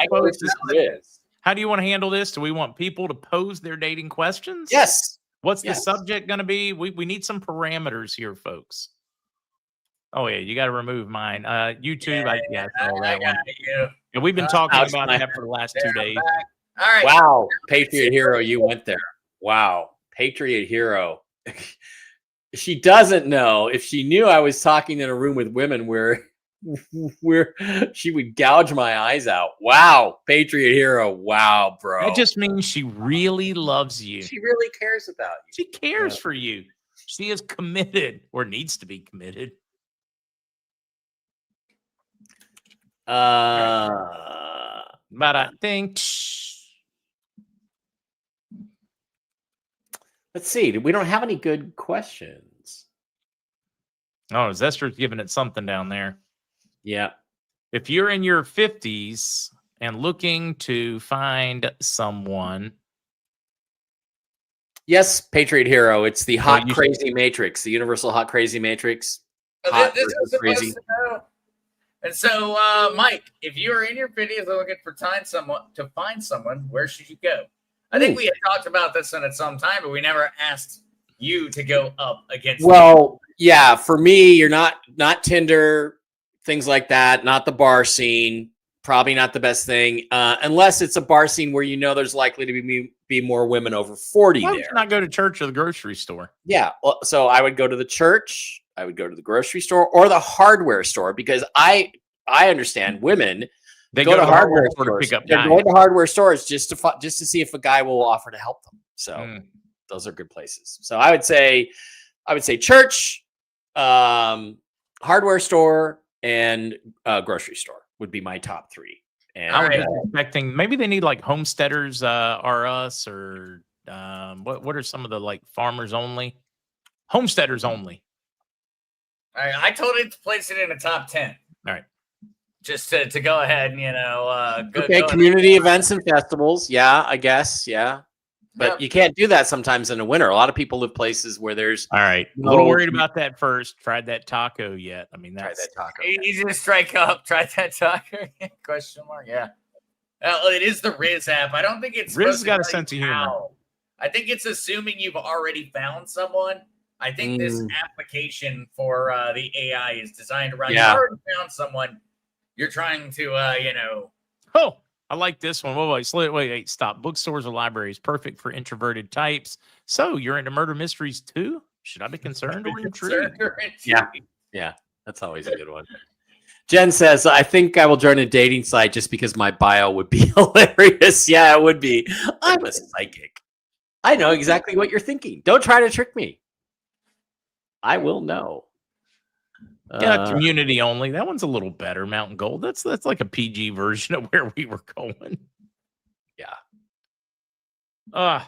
How do you want to handle this? Do we want people to pose their dating questions? Yes. What's the subject going to be? We need some parameters here, folks. Oh yeah, you got to remove mine. YouTube, I got you. And we've been talking about that for the last 2 days. All right. Wow, Patriot Hero, you went there. Wow, Patriot Hero. She doesn't know. If she knew I was talking in a room with women where she would gouge my eyes out. Wow, Patriot Hero. Wow, bro. That just means she really loves you. She really cares about you. She cares for you. She is committed, or needs to be committed. But I think. Let's see. We don't have any good questions. Oh, Zester's giving it something down there. Yeah. If you're in your 50s and looking to find someone. Yes, Patriot Hero. It's the hot, crazy matrix, the universal hot, crazy matrix. Hot this is crazy. And so, Mike, if you're in your 50s and looking to find someone, where should you go? I think we had talked about this at some time, but we never asked you to go up against. Well, yeah, for me, you're not Tinder, things like that, not the bar scene, probably not the best thing, unless it's a bar scene where there's likely to be more women over 40 Why there. Would you not go to church or the grocery store? Yeah, well, so I would go to the church, I would go to the grocery store, or the hardware store, because I understand women. They go to hardware stores to pick up. They're going to hardware stores just to see if a guy will offer to help them. So those are good places. So I would say church, hardware store, and grocery store would be my top three. And I was expecting maybe they need like Homesteaders R Us or what are some of the like farmers only? Homesteaders only. All right, I told it to place it in the top 10. All right. Just to go ahead and, Okay, community events and festivals. Yeah, I guess. Yeah. But you can't do that sometimes in the winter. A lot of people live places where there's all right. A little worried about that first. Tried that taco yet? I mean, that's that taco. Easy to strike up. Tried that taco? Question mark. Yeah. Well, it is the Riz app. I don't think it's Riz got a sense of humor. How. I think it's assuming you've already found someone. I think this application for the AI is designed around you already found someone. You're trying to, Oh, I like this one. Wait, stop. Bookstores or libraries, perfect for introverted types. So you're into murder mysteries too? Should I be concerned or intrigued? Yeah, that's always a good one. Jen says, I think I will join a dating site just because my bio would be hilarious. Yeah, it would be. I'm a psychic. I know exactly what you're thinking. Don't try to trick me. I will know. Yeah, community only. That one's a little better. Mountain Gold. That's like a PG version of where we were going. Yeah. Oh,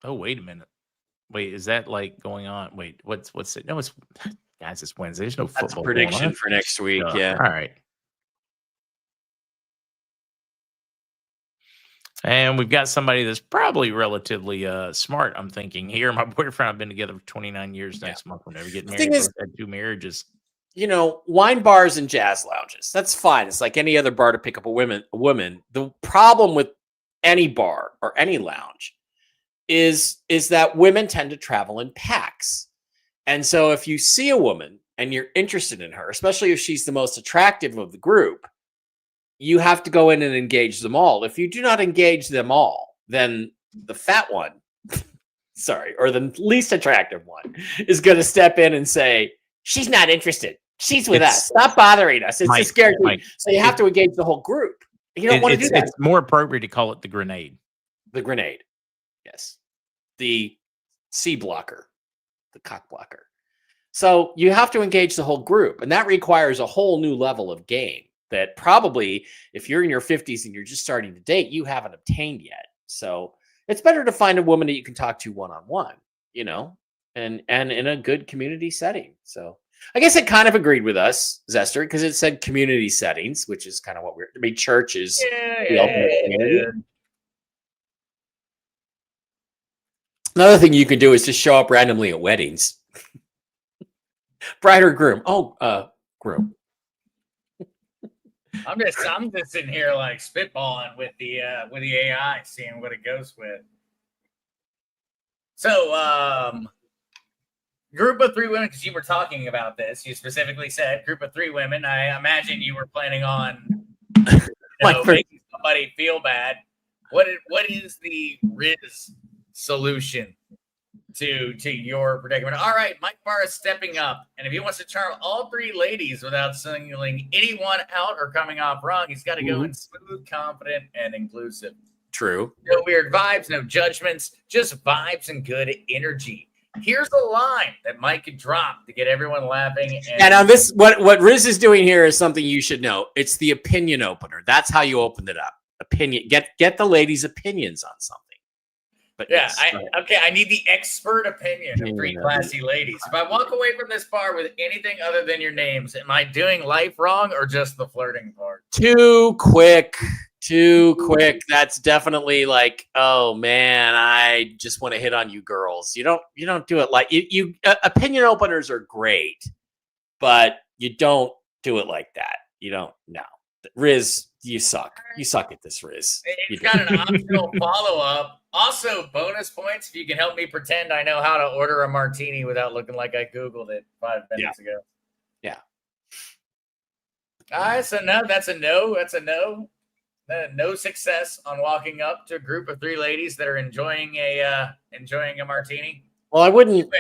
wait a minute. Wait, is that like going on? Wait, what's it? No, it's guys. It's Wednesday. There's no football. That's a prediction for next week. Yeah. All right. And we've got somebody that's probably relatively smart, I'm thinking here. My boyfriend, I've been together for 29 years. Next month, we'll never get married. We've had 2 marriages. Wine bars and jazz lounges. That's fine. It's like any other bar to pick up a woman. The problem with any bar or any lounge is that women tend to travel in packs. And so if you see a woman and you're interested in her, especially if she's the most attractive of the group, you have to go in and engage them all. If you do not engage them all, then the fat one, or the least attractive one, is going to step in and say, she's not interested. She's with us. Stop bothering us. It's a scary thing. So you have to engage the whole group. You don't want to do that. It's more appropriate to call it the grenade. The grenade. Yes. The C blocker. The cock blocker. So you have to engage the whole group. And that requires a whole new level of game that probably, if you're in your 50s and you're just starting to date, you haven't obtained yet. So it's better to find a woman that you can talk to one-on-one, and in a good community setting. So I guess it kind of agreed with us, Zester, because it said community settings, which is kind of what church is the ultimate community. Another thing you can do is just show up randomly at weddings. Bride or groom? Groom. I'm just sitting here like spitballing with the AI, seeing what it goes with. So, group of 3 women, because you were talking about this, you specifically said group of 3 women. I imagine you were planning on making somebody feel bad. What is the Riz solution to your predicament? All right, Mike Bara is stepping up, and if he wants to charm all 3 ladies without singling anyone out or coming off wrong, he's got to go in smooth, confident, and inclusive. True. No weird vibes, no judgments, just vibes and good energy. Here's a line that Mike could drop to get everyone laughing. And now this, what Riz is doing here is something you should know. It's the opinion opener. That's how you open it up. Opinion. Get the ladies' opinions on something. But yeah, I need the expert opinion of 3 classy ladies. If I walk away from this bar with anything other than your names, am I doing life wrong or just the flirting part? Too quick. That's definitely like, oh man, I just want to hit on you girls. You don't do it like you opinion openers are great, but you don't do it like that. You don't. No, Riz, you suck. You suck at this, Riz. It's got an optional follow-up. Also, bonus points if you can help me pretend I know how to order a martini without looking like I Googled it 5 minutes ago. Yeah. All right, so no, that's a no. That's a no. No success on walking up to a group of 3 ladies that are enjoying a martini. Well, I wouldn't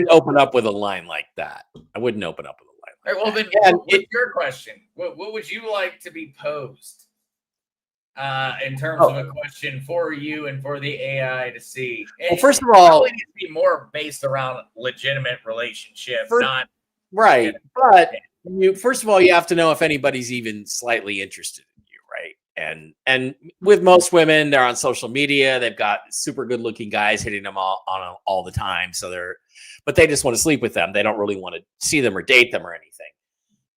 open up with a line like that. I wouldn't open up with a line. All right, well, then, what's your question? What would you like to be posed in terms of a question for you and for the AI to see? Well, first of all, it needs to be more based around legitimate relationships, not right. But first of all, you have to know if anybody's even slightly interested in you, right? And with most women, they're on social media. They've got super good looking guys hitting them all the time. But they just want to sleep with them. They don't really want to see them or date them or anything.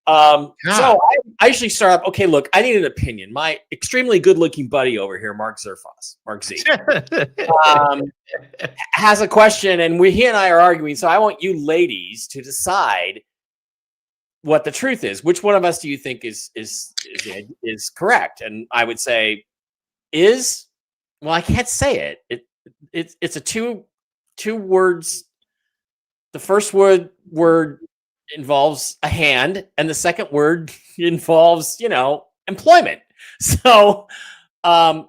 So I usually start up. Okay, look, I need an opinion. My extremely good looking buddy over here, Mark Z, has a question, and he and I are arguing. So I want you ladies to decide what the truth is. Which one of us do you think is correct? And I would say well, I can't say it. It's a two words. The first word involves a hand, and the second word involves, employment. So,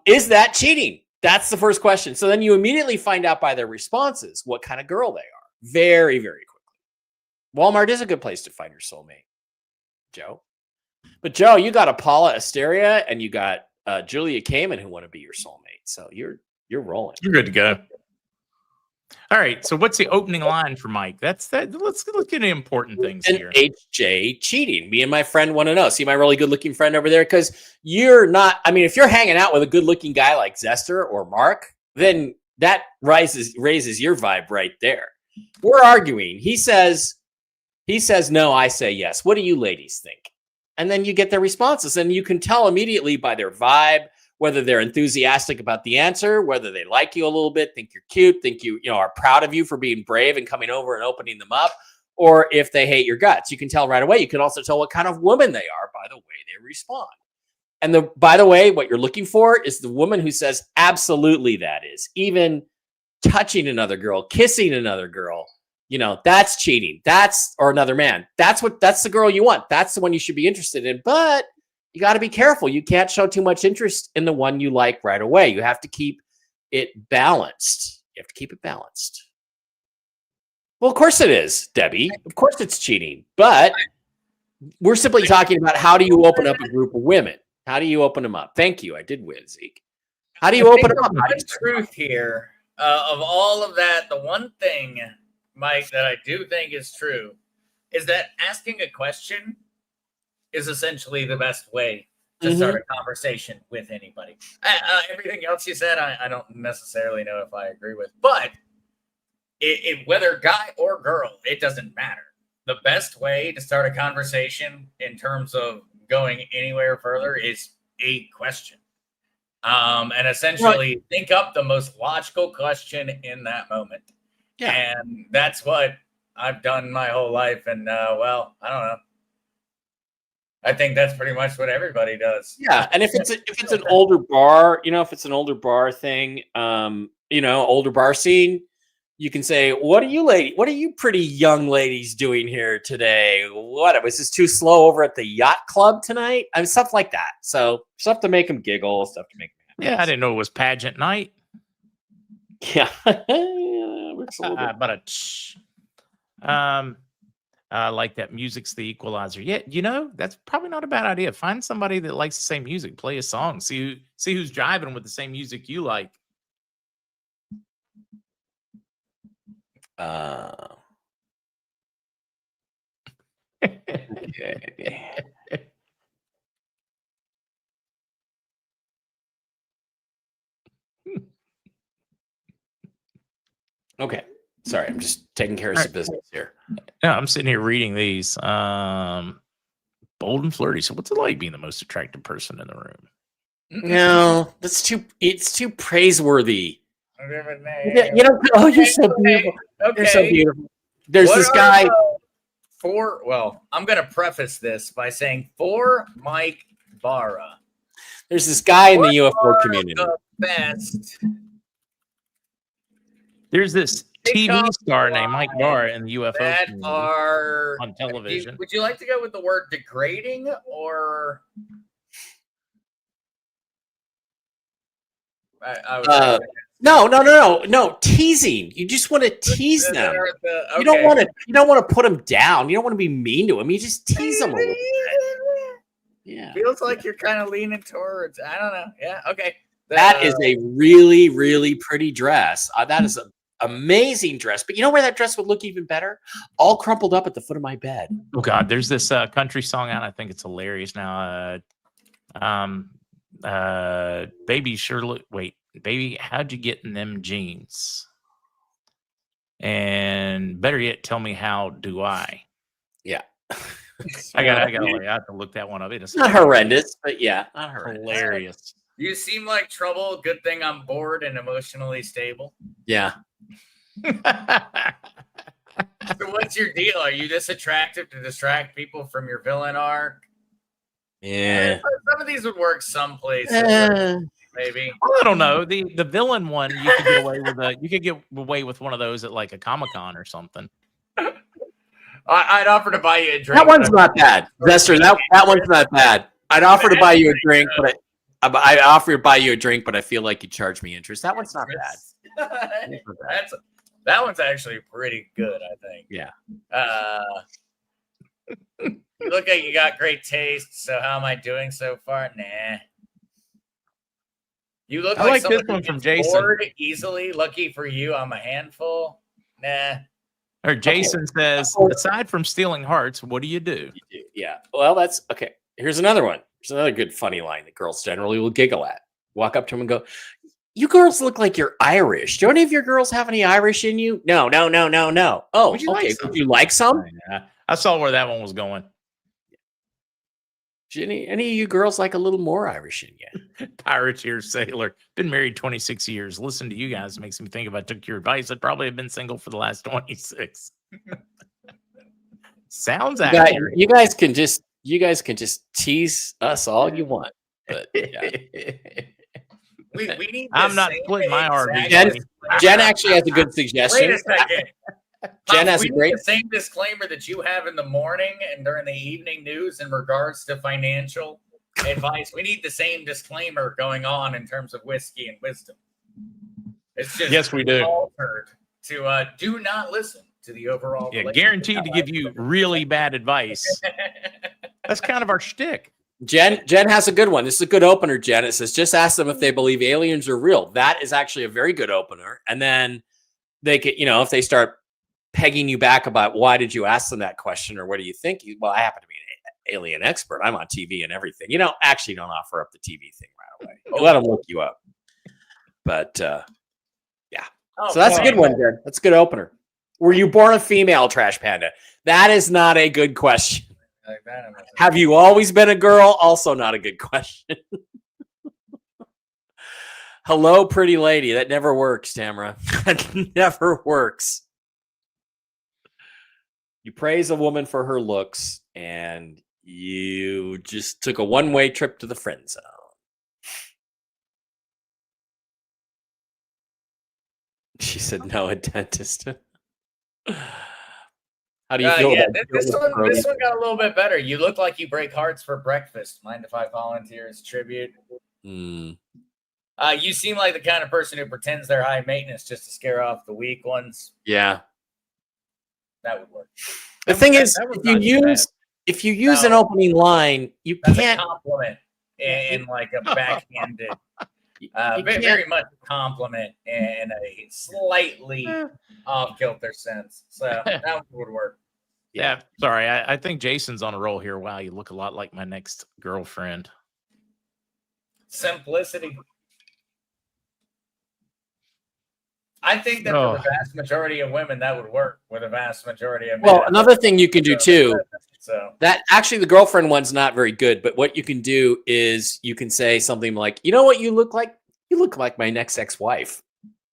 is that cheating? That's the first question. So then you immediately find out by their responses what kind of girl they are. Very, very quickly. Walmart is a good place to find your soulmate, Joe. But Joe, you got Paula Asteria and you got Julia Kamen who want to be your soulmate. So you're rolling. You're good to go. All right. So what's the opening line for Mike? Let's get into important things and here. HJ cheating. Me and my friend want to know. See my really good looking friend over there? Because you're not, if you're hanging out with a good looking guy like Zester or Mark, then that raises your vibe right there. We're arguing. He says no, I say yes. What do you ladies think? And then you get their responses, and you can tell immediately by their vibe whether they're enthusiastic about the answer, whether they like you a little bit, think you're cute, think you are proud of you for being brave and coming over and opening them up, or if they hate your guts. You can tell right away. You can also tell what kind of woman they are by the way they respond. And by the way, what you're looking for is the woman who says, absolutely, that is. Even touching another girl, kissing another girl, that's cheating. Or another man. That's the girl you want. That's the one you should be interested in. But you got to be careful. You can't show too much interest in the one you like right away. You have to keep it balanced. Well, of course it is, Debbie. Of course it's cheating. But we're simply talking about how do you open up a group of women? How do you open them up? Thank you. I did win, Zeke. How do you open them up? The truth here of all of that, the one thing, Mike, that I do think is true is that asking a question is essentially the best way to start a conversation with anybody. Everything else you said, I don't necessarily know if I agree with, but whether guy or girl, it doesn't matter. The best way to start a conversation in terms of going anywhere further is a question. And essentially think up the most logical question in that moment. Yeah. And that's what I've done my whole life. And I don't know. I think that's pretty much what everybody does. Yeah, and if it's an older bar, if it's an older bar thing, older bar scene, you can say, "What are you pretty young ladies doing here today? What was this too slow over at the yacht club tonight?" Stuff like that. So stuff to make them giggle, stuff to make them happy. Yeah, I didn't know it was pageant night. Yeah, I like that. Music's the equalizer. Yeah, that's probably not a bad idea. Find somebody that likes the same music. Play a song. See who's driving with the same music you like. Okay. Okay. Sorry, I'm just taking care of some business here. Yeah, I'm sitting here reading these. Bold and flirty. So what's it like being the most attractive person in the room? No, it's too praiseworthy. Oh, you're so beautiful. Okay. You're so beautiful. There's this guy. I'm going to preface this by saying for Mike Bara. There's this guy in the UFO community. The best. There's this TV star named Mike Bara in the UFO that community are on television. Would you like to go with the word degrading or? No. Teasing. You just want to tease them. Okay. You don't want to put them down. You don't want to be mean to them. You just tease them a little bit. Yeah. Feels like you're kind of leaning towards. I don't know. Yeah. Okay. That is a really, really pretty dress. That is an amazing dress. But you know where that dress would look even better? All crumpled up at the foot of my bed. Oh God, there's this country song out. I think it's hilarious now. Baby Shirley. Wait, baby, how'd you get in them jeans? And better yet, tell me how do I? Yeah. I have to look that one up. It is Not horrendous, but yeah, not horrendous. hilarious. You seem like trouble. Good thing I'm bored and emotionally stable. Yeah. So what's your deal? Are you this attractive to distract people from your villain arc? Yeah. Some of these would work some places, maybe. Well, I don't know. The villain one, you could get away with one of those at like a Comic-Con or something. I'd offer to buy you a drink. That one's not bad. Zester, that one's not bad. I'd offer to buy you a drink, but I offer to buy you a drink, but I feel like you charge me interest. That one's not bad. That one's actually pretty good, I think. Yeah. You look like you got great taste, so how am I doing so far? Nah. You look I like like this someone one who from gets Jason. bored easily. Lucky for you, I'm a handful. Nah. Or Jason says, aside from stealing hearts, what do you do? Yeah. Well, that's okay. Here's another one. Here's another good funny line that girls generally will giggle at. Walk up to him and go, "You girls look like you're Irish. Do any of your girls have any Irish in you?" No. Oh, Would you okay. like some? Would you like some? Yeah, I saw where that one was going. Any of you girls like a little more Irish in you? Pirateer sailor. Been married 26 years. Listen to you guys makes me think if I took your advice, I'd probably have been single for the last 26. Sounds accurate. You guys can just tease us all you want. But yeah. We need I'm the not same splitting my exact RV. disclaimer. Jen actually has a good suggestion. Wait a second. Jen has We a need great the same disclaimer that you have in the morning and during the evening news in regards to financial advice. We need the same disclaimer going on in terms of whiskey and wisdom. It's just Yes, we do. altered to do not listen to the overall. Yeah, relationship guaranteed to give you really bad advice. That's kind of our shtick. Jen has a good one. This is a good opener, Jen. It says, just ask them if they believe aliens are real. That is actually a very good opener. And then they could, if they start pegging you back about why did you ask them that question or what do you think? Well, I happen to be an alien expert. I'm on TV and everything. Actually don't offer up the TV thing right away. Let them look you up. But yeah. So that's a good one, Jen. That's a good opener. Were you born a female, Trash Panda? That is not a good question. Like that, Have you always been a girl? Also not a good question. Hello, pretty lady. That never works, Tamara. That never works. You praise a woman for her looks, and you just took a one-way trip to the friend zone. She said, no, a dentist. How do you feel about this one got a little bit better. You look like you break hearts for breakfast. Mind if I volunteer as tribute? Mm. You seem like the kind of person who pretends they're high maintenance just to scare off the weak ones. Yeah. That would work. The thing is, if you use an opening line, you can't a compliment in like a backhanded, very much a compliment in a slightly off kilter sense. So that would work. Yeah. Sorry, I think Jason's on a roll here. Wow, you look a lot like my next girlfriend. Simplicity. I think that for the vast majority of women, that would work with a vast majority of men. Well, another thing you can do too, so that actually the girlfriend one's not very good, but what you can do is you can say something like, you know what you look like? You look like my next ex-wife.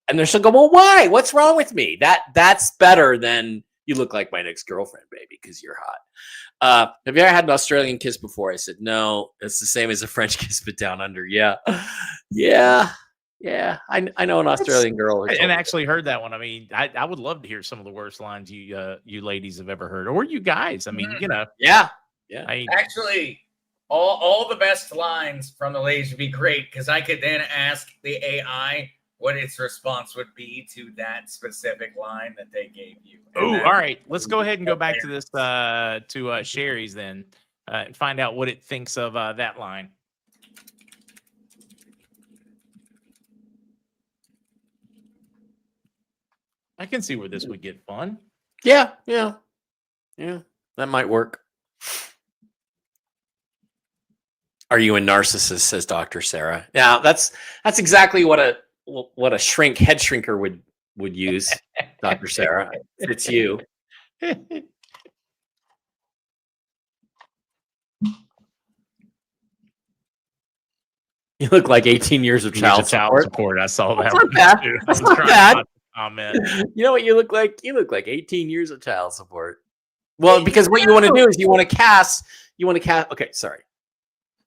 And then she'll go, well, why? What's wrong with me? That's better than you look like my next girlfriend, baby, because you're hot. Have you ever had an Australian kiss before? I said, no, it's the same as a French kiss, but down under. Yeah. I know an Australian girl. And actually heard that one. I mean, I would love to hear some of the worst lines you ladies have ever heard, or you guys. I mean, Yeah. Actually, all the best lines from the ladies would be great because I could then ask the AI what its response would be to that specific line that they gave you. Oh, all right. Let's go ahead and go back to this to Sherry's then and find out what it thinks of that line. I can see where this would get fun. Yeah. That might work. Are you a narcissist? Says Dr. Sarah. Yeah, that's exactly what a head shrinker would use, Dr. Sarah. It's you. You look like 18 years of child support. I saw that That's one. not bad. Too. That's I was not trying bad. not to comment. You know what you look like? You look like 18 years of child support. Well, because what you want to do is you want to cast. Okay, sorry.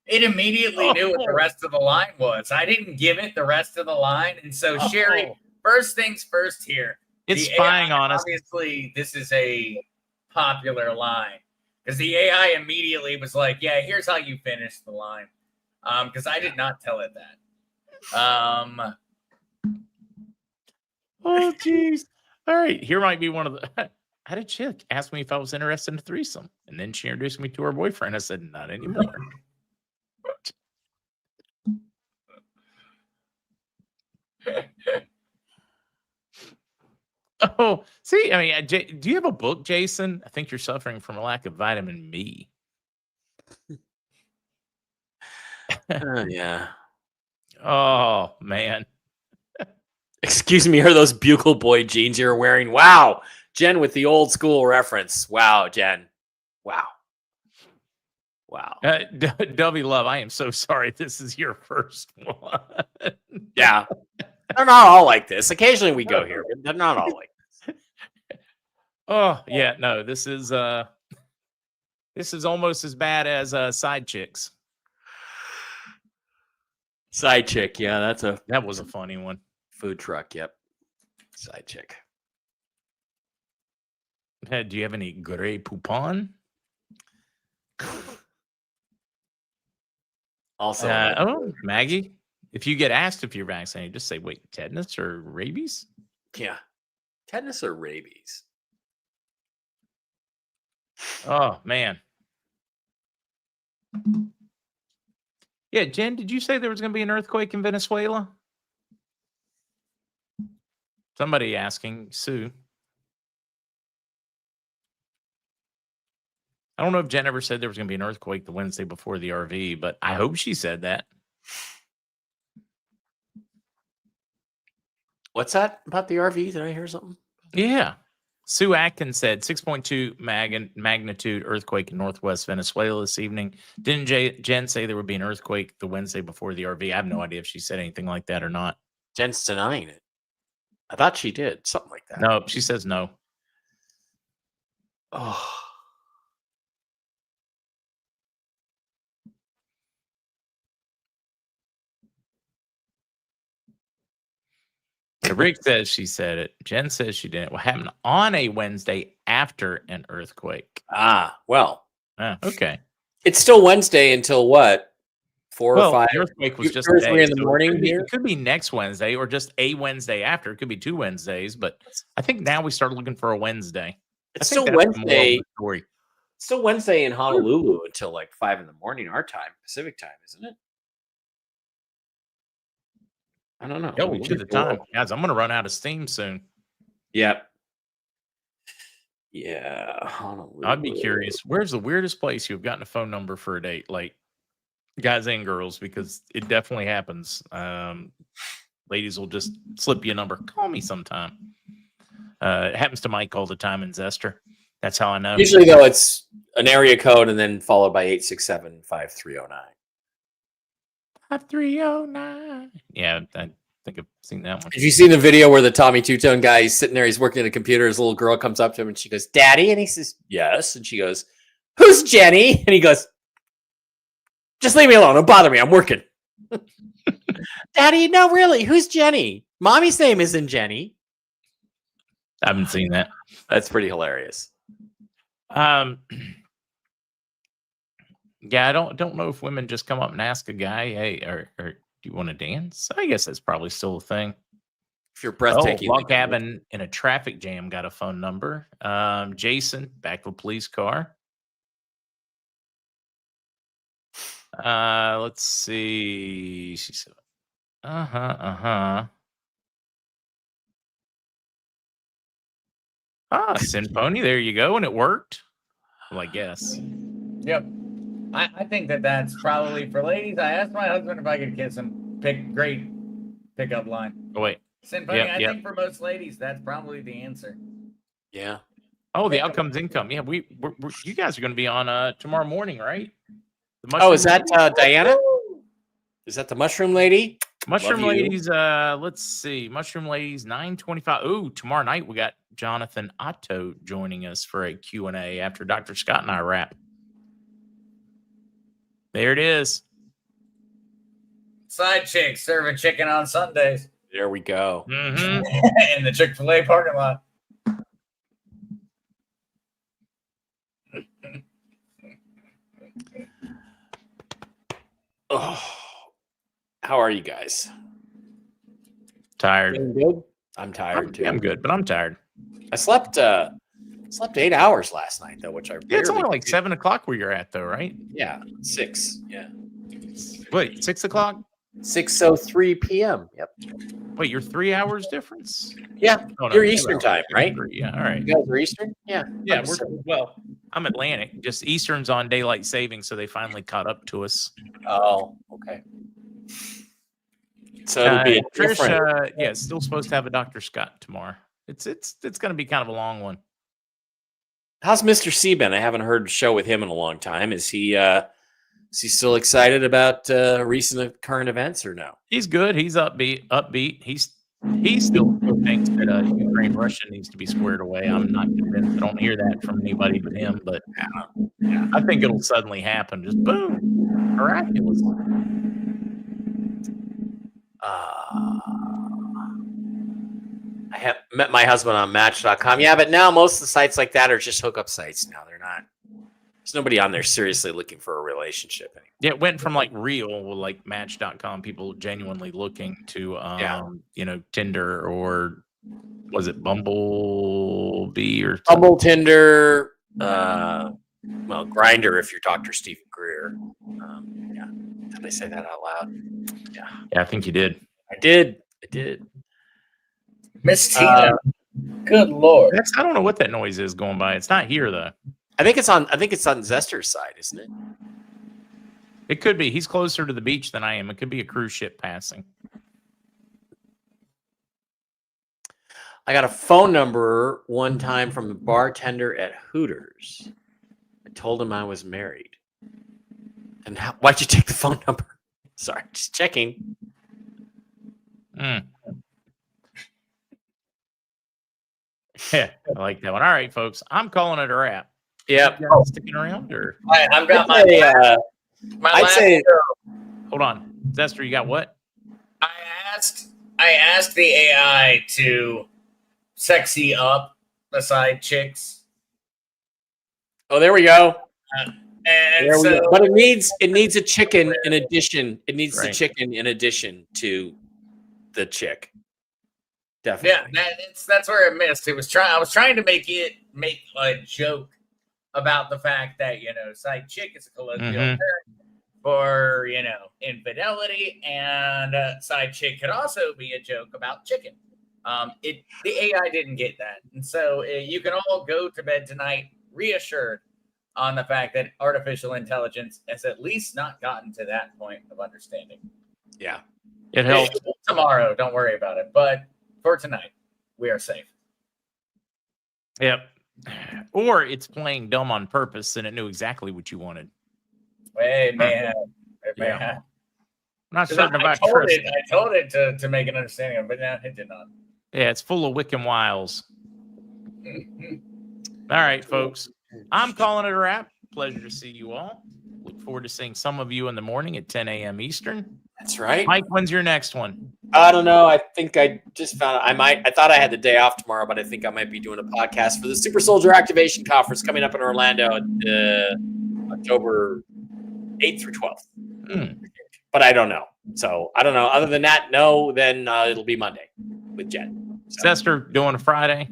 It immediately knew what the rest of the line was. I didn't give it the rest of the line. And so, Sherry, first things first here. It's spying on us. Obviously, this is a popular line. Because the AI immediately was like, yeah, here's how you finish the line. Because I did not tell it that. Oh, jeez. All right. Here might be one of the. I had a chick ask me if I was interested in a threesome. And then she introduced me to her boyfriend. I said, not anymore. Oh, see, I mean, do you have a book, Jason? I think you're suffering from a lack of vitamin B. Yeah. Oh, man. Excuse me, are those Bugle Boy jeans you're wearing? Wow. Jen with the old school reference. Wow, Jen. Wow. W Love, I am so sorry. This is your first one. Yeah. They're not all like this. Occasionally we go here, but they're not all like this. Oh, yeah. No, this is almost as bad as Side Chicks. Side chick. Yeah, that was a funny one. Food truck. Yep. Side chick. Do you have any Grey Poupon? Also, Maggie, if you get asked if you're vaccinated, just say, wait, tetanus or rabies? Yeah. Tetanus or rabies? Oh, man. Yeah, Jen, did you say there was going to be an earthquake in Venezuela? Somebody asking, Sue. I don't know if Jen ever said there was going to be an earthquake the Wednesday before the RV, but I hope she said that. What's that about the RV? Did I hear something? Yeah. Sue Atkins said 6.2 magnitude earthquake in northwest Venezuela this evening. Didn't Jen say there would be an earthquake the Wednesday before the RV? I have no idea if she said anything like that or not. Jen's denying it. I thought she did. Something like that. No, she says no. Oh. Rick says she said it. Jen says she didn't. What happened on a Wednesday after an earthquake? Well. Okay. It's still Wednesday until what? 4 or 5? The earthquake was just 2 or 3 in the morning here? It could be next Wednesday or just a Wednesday after. It could be 2 Wednesdays, but I think now we start looking for a Wednesday. It's still Wednesday. It's still Wednesday in Honolulu until like 5 in the morning our time, Pacific time, isn't it? I don't know. Yeah, we took the time. Guys, I'm going to run out of steam soon. Yep. Yeah. Honolulu. I'd be curious. Where's the weirdest place you've gotten a phone number for a date? Like, guys and girls, because it definitely happens. Ladies will just slip you a number. Call me sometime. It happens to Mike all the time in Zester. That's how I know. Usually, though, it's an area code and then followed by 867-5309. 5309. Yeah, I think I've seen that one. Have you seen the video where the Tommy Two-Tone guy, he's sitting there, he's working at a computer, his little girl comes up to him and she goes, "Daddy?" And he says, "Yes." And she goes, "Who's Jenny?" And he goes, "Just leave me alone. Don't bother me. I'm working." "Daddy, no, really. Who's Jenny? Mommy's name isn't Jenny." I haven't seen that. That's pretty hilarious. Yeah, I don't know if women just come up and ask a guy, "Hey, or do you want to dance?" I guess that's probably still a thing. If you're breathtaking. Log cabin in a traffic jam got a phone number. Jason, back to a police car. Let's see. She said, Sinpony, there you go. And it worked. Well, I guess. Yep. I think that's probably for ladies. I asked my husband if I could kiss him. Great pickup line. Oh, wait. Sin funny, Yep, I yep. think for most ladies, that's probably the answer. Yeah. Oh, the outcome's income. Yeah, we're you guys are going to be on tomorrow morning, right? The Oh, is Mushroom that Lady? Diana? Is that the mushroom lady? Mushroom Love you. Ladies? Let's see. Mushroom Ladies 9:25. Ooh, tomorrow night we got Jonathan Otto joining us for a Q&A after Dr. Scott and I wrap. There it is. Side chick serving chicken on Sundays There we go. Mm-hmm. in the Chick-fil-A parking lot. Oh, how are you guys? Tired. Feeling good? I'm tired too. I'm good, but I'm tired. I slept 8 hours last night though, which I Yeah, it's only rarely like do. 7 o'clock where you're at, though, right? Yeah, 6. Yeah, Wait, 6 o'clock? 6:03 p.m. Yep. Wait, you're 3 hours difference? Yeah, Oh, no, you're 2 Eastern hours. time, right? Yeah, all right. You guys are Eastern? Yeah. Yeah, I'm Pacific. I'm Atlantic. Just Eastern's on daylight saving, so they finally caught up to us. Oh, okay. So it'll be a Trish, different. yeah, still supposed to have a Dr. Scott tomorrow. It's going to be kind of a long one. How's Mr. C been? I haven't heard a show with him in a long time. Is he still excited about recent current events or no? He's good. He's upbeat. He still thinks that Ukraine Russia needs to be squared away. I'm not convinced. I don't hear that from anybody but him. But yeah, I think it'll suddenly happen. Just boom, miraculous. I have met my husband on Match.com. Yeah, but now most of the sites like that are just hookup sites. Now they're not. There's nobody on there seriously looking for a relationship anymore. Yeah, it went from like real, like Match.com, people genuinely looking to, Tinder, or was it Bumblebee or something? Bumble, Tinder, Grinder if you're Dr. Stephen Greer. Yeah, did I say that out loud? Yeah, I think you did. I did. Miss Tina. Good Lord. I don't know what that noise is going by. It's not here though. I think it's on Zester's side, isn't it? It could be. He's closer to the beach than I am. It could be a cruise ship passing. I got a phone number one time from the bartender at Hooters. I told him I was married. And why'd you take the phone number? Sorry, just checking. Yeah, I like that one. All right, folks. I'm calling it a wrap. Yep. You guys sticking around, or I've got I'd say hold on, Zester, you got what? I asked the AI to sexy up the side chicks. Oh, there we go. And There we so, go. But it needs a chicken in addition. It needs the Right. chicken in addition to the chick. Definitely. yeah, that's where it missed. I was trying to make a joke about the fact that side chick is a colloquial term for infidelity, and side chick could also be a joke about chicken. The AI didn't get that, and so you can all go to bed tonight reassured on the fact that artificial intelligence has at least not gotten to that point of understanding. Yeah. It helped. Tomorrow, don't worry about it, but for tonight, we are safe. Yep. Or it's playing dumb on purpose, and it knew exactly what you wanted. Hey man, Yeah. I'm not 'Cause certain I about told Chris. it. I told it to make an understanding of it, but no, it did not. Yeah, it's full of wick and wiles. All right, folks. I'm calling it a wrap. Pleasure to see you all. Look forward to seeing some of you in the morning at 10 a.m. Eastern. That's right. Mike, when's your next one? I don't know. I think I just found I thought I had the day off tomorrow, but I think I might be doing a podcast for the Super Soldier Activation Conference coming up in Orlando October 8th through 12th. But I don't know. So I don't know. Other than that, no, then it'll be Monday with Jen. So. Zester doing a Friday?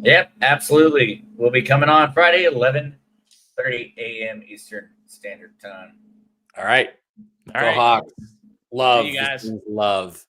Yep, absolutely. We'll be coming on Friday, 11:30 a.m. Eastern Standard Time. All right. All Go right. Hawks. Love. See you guys. Love.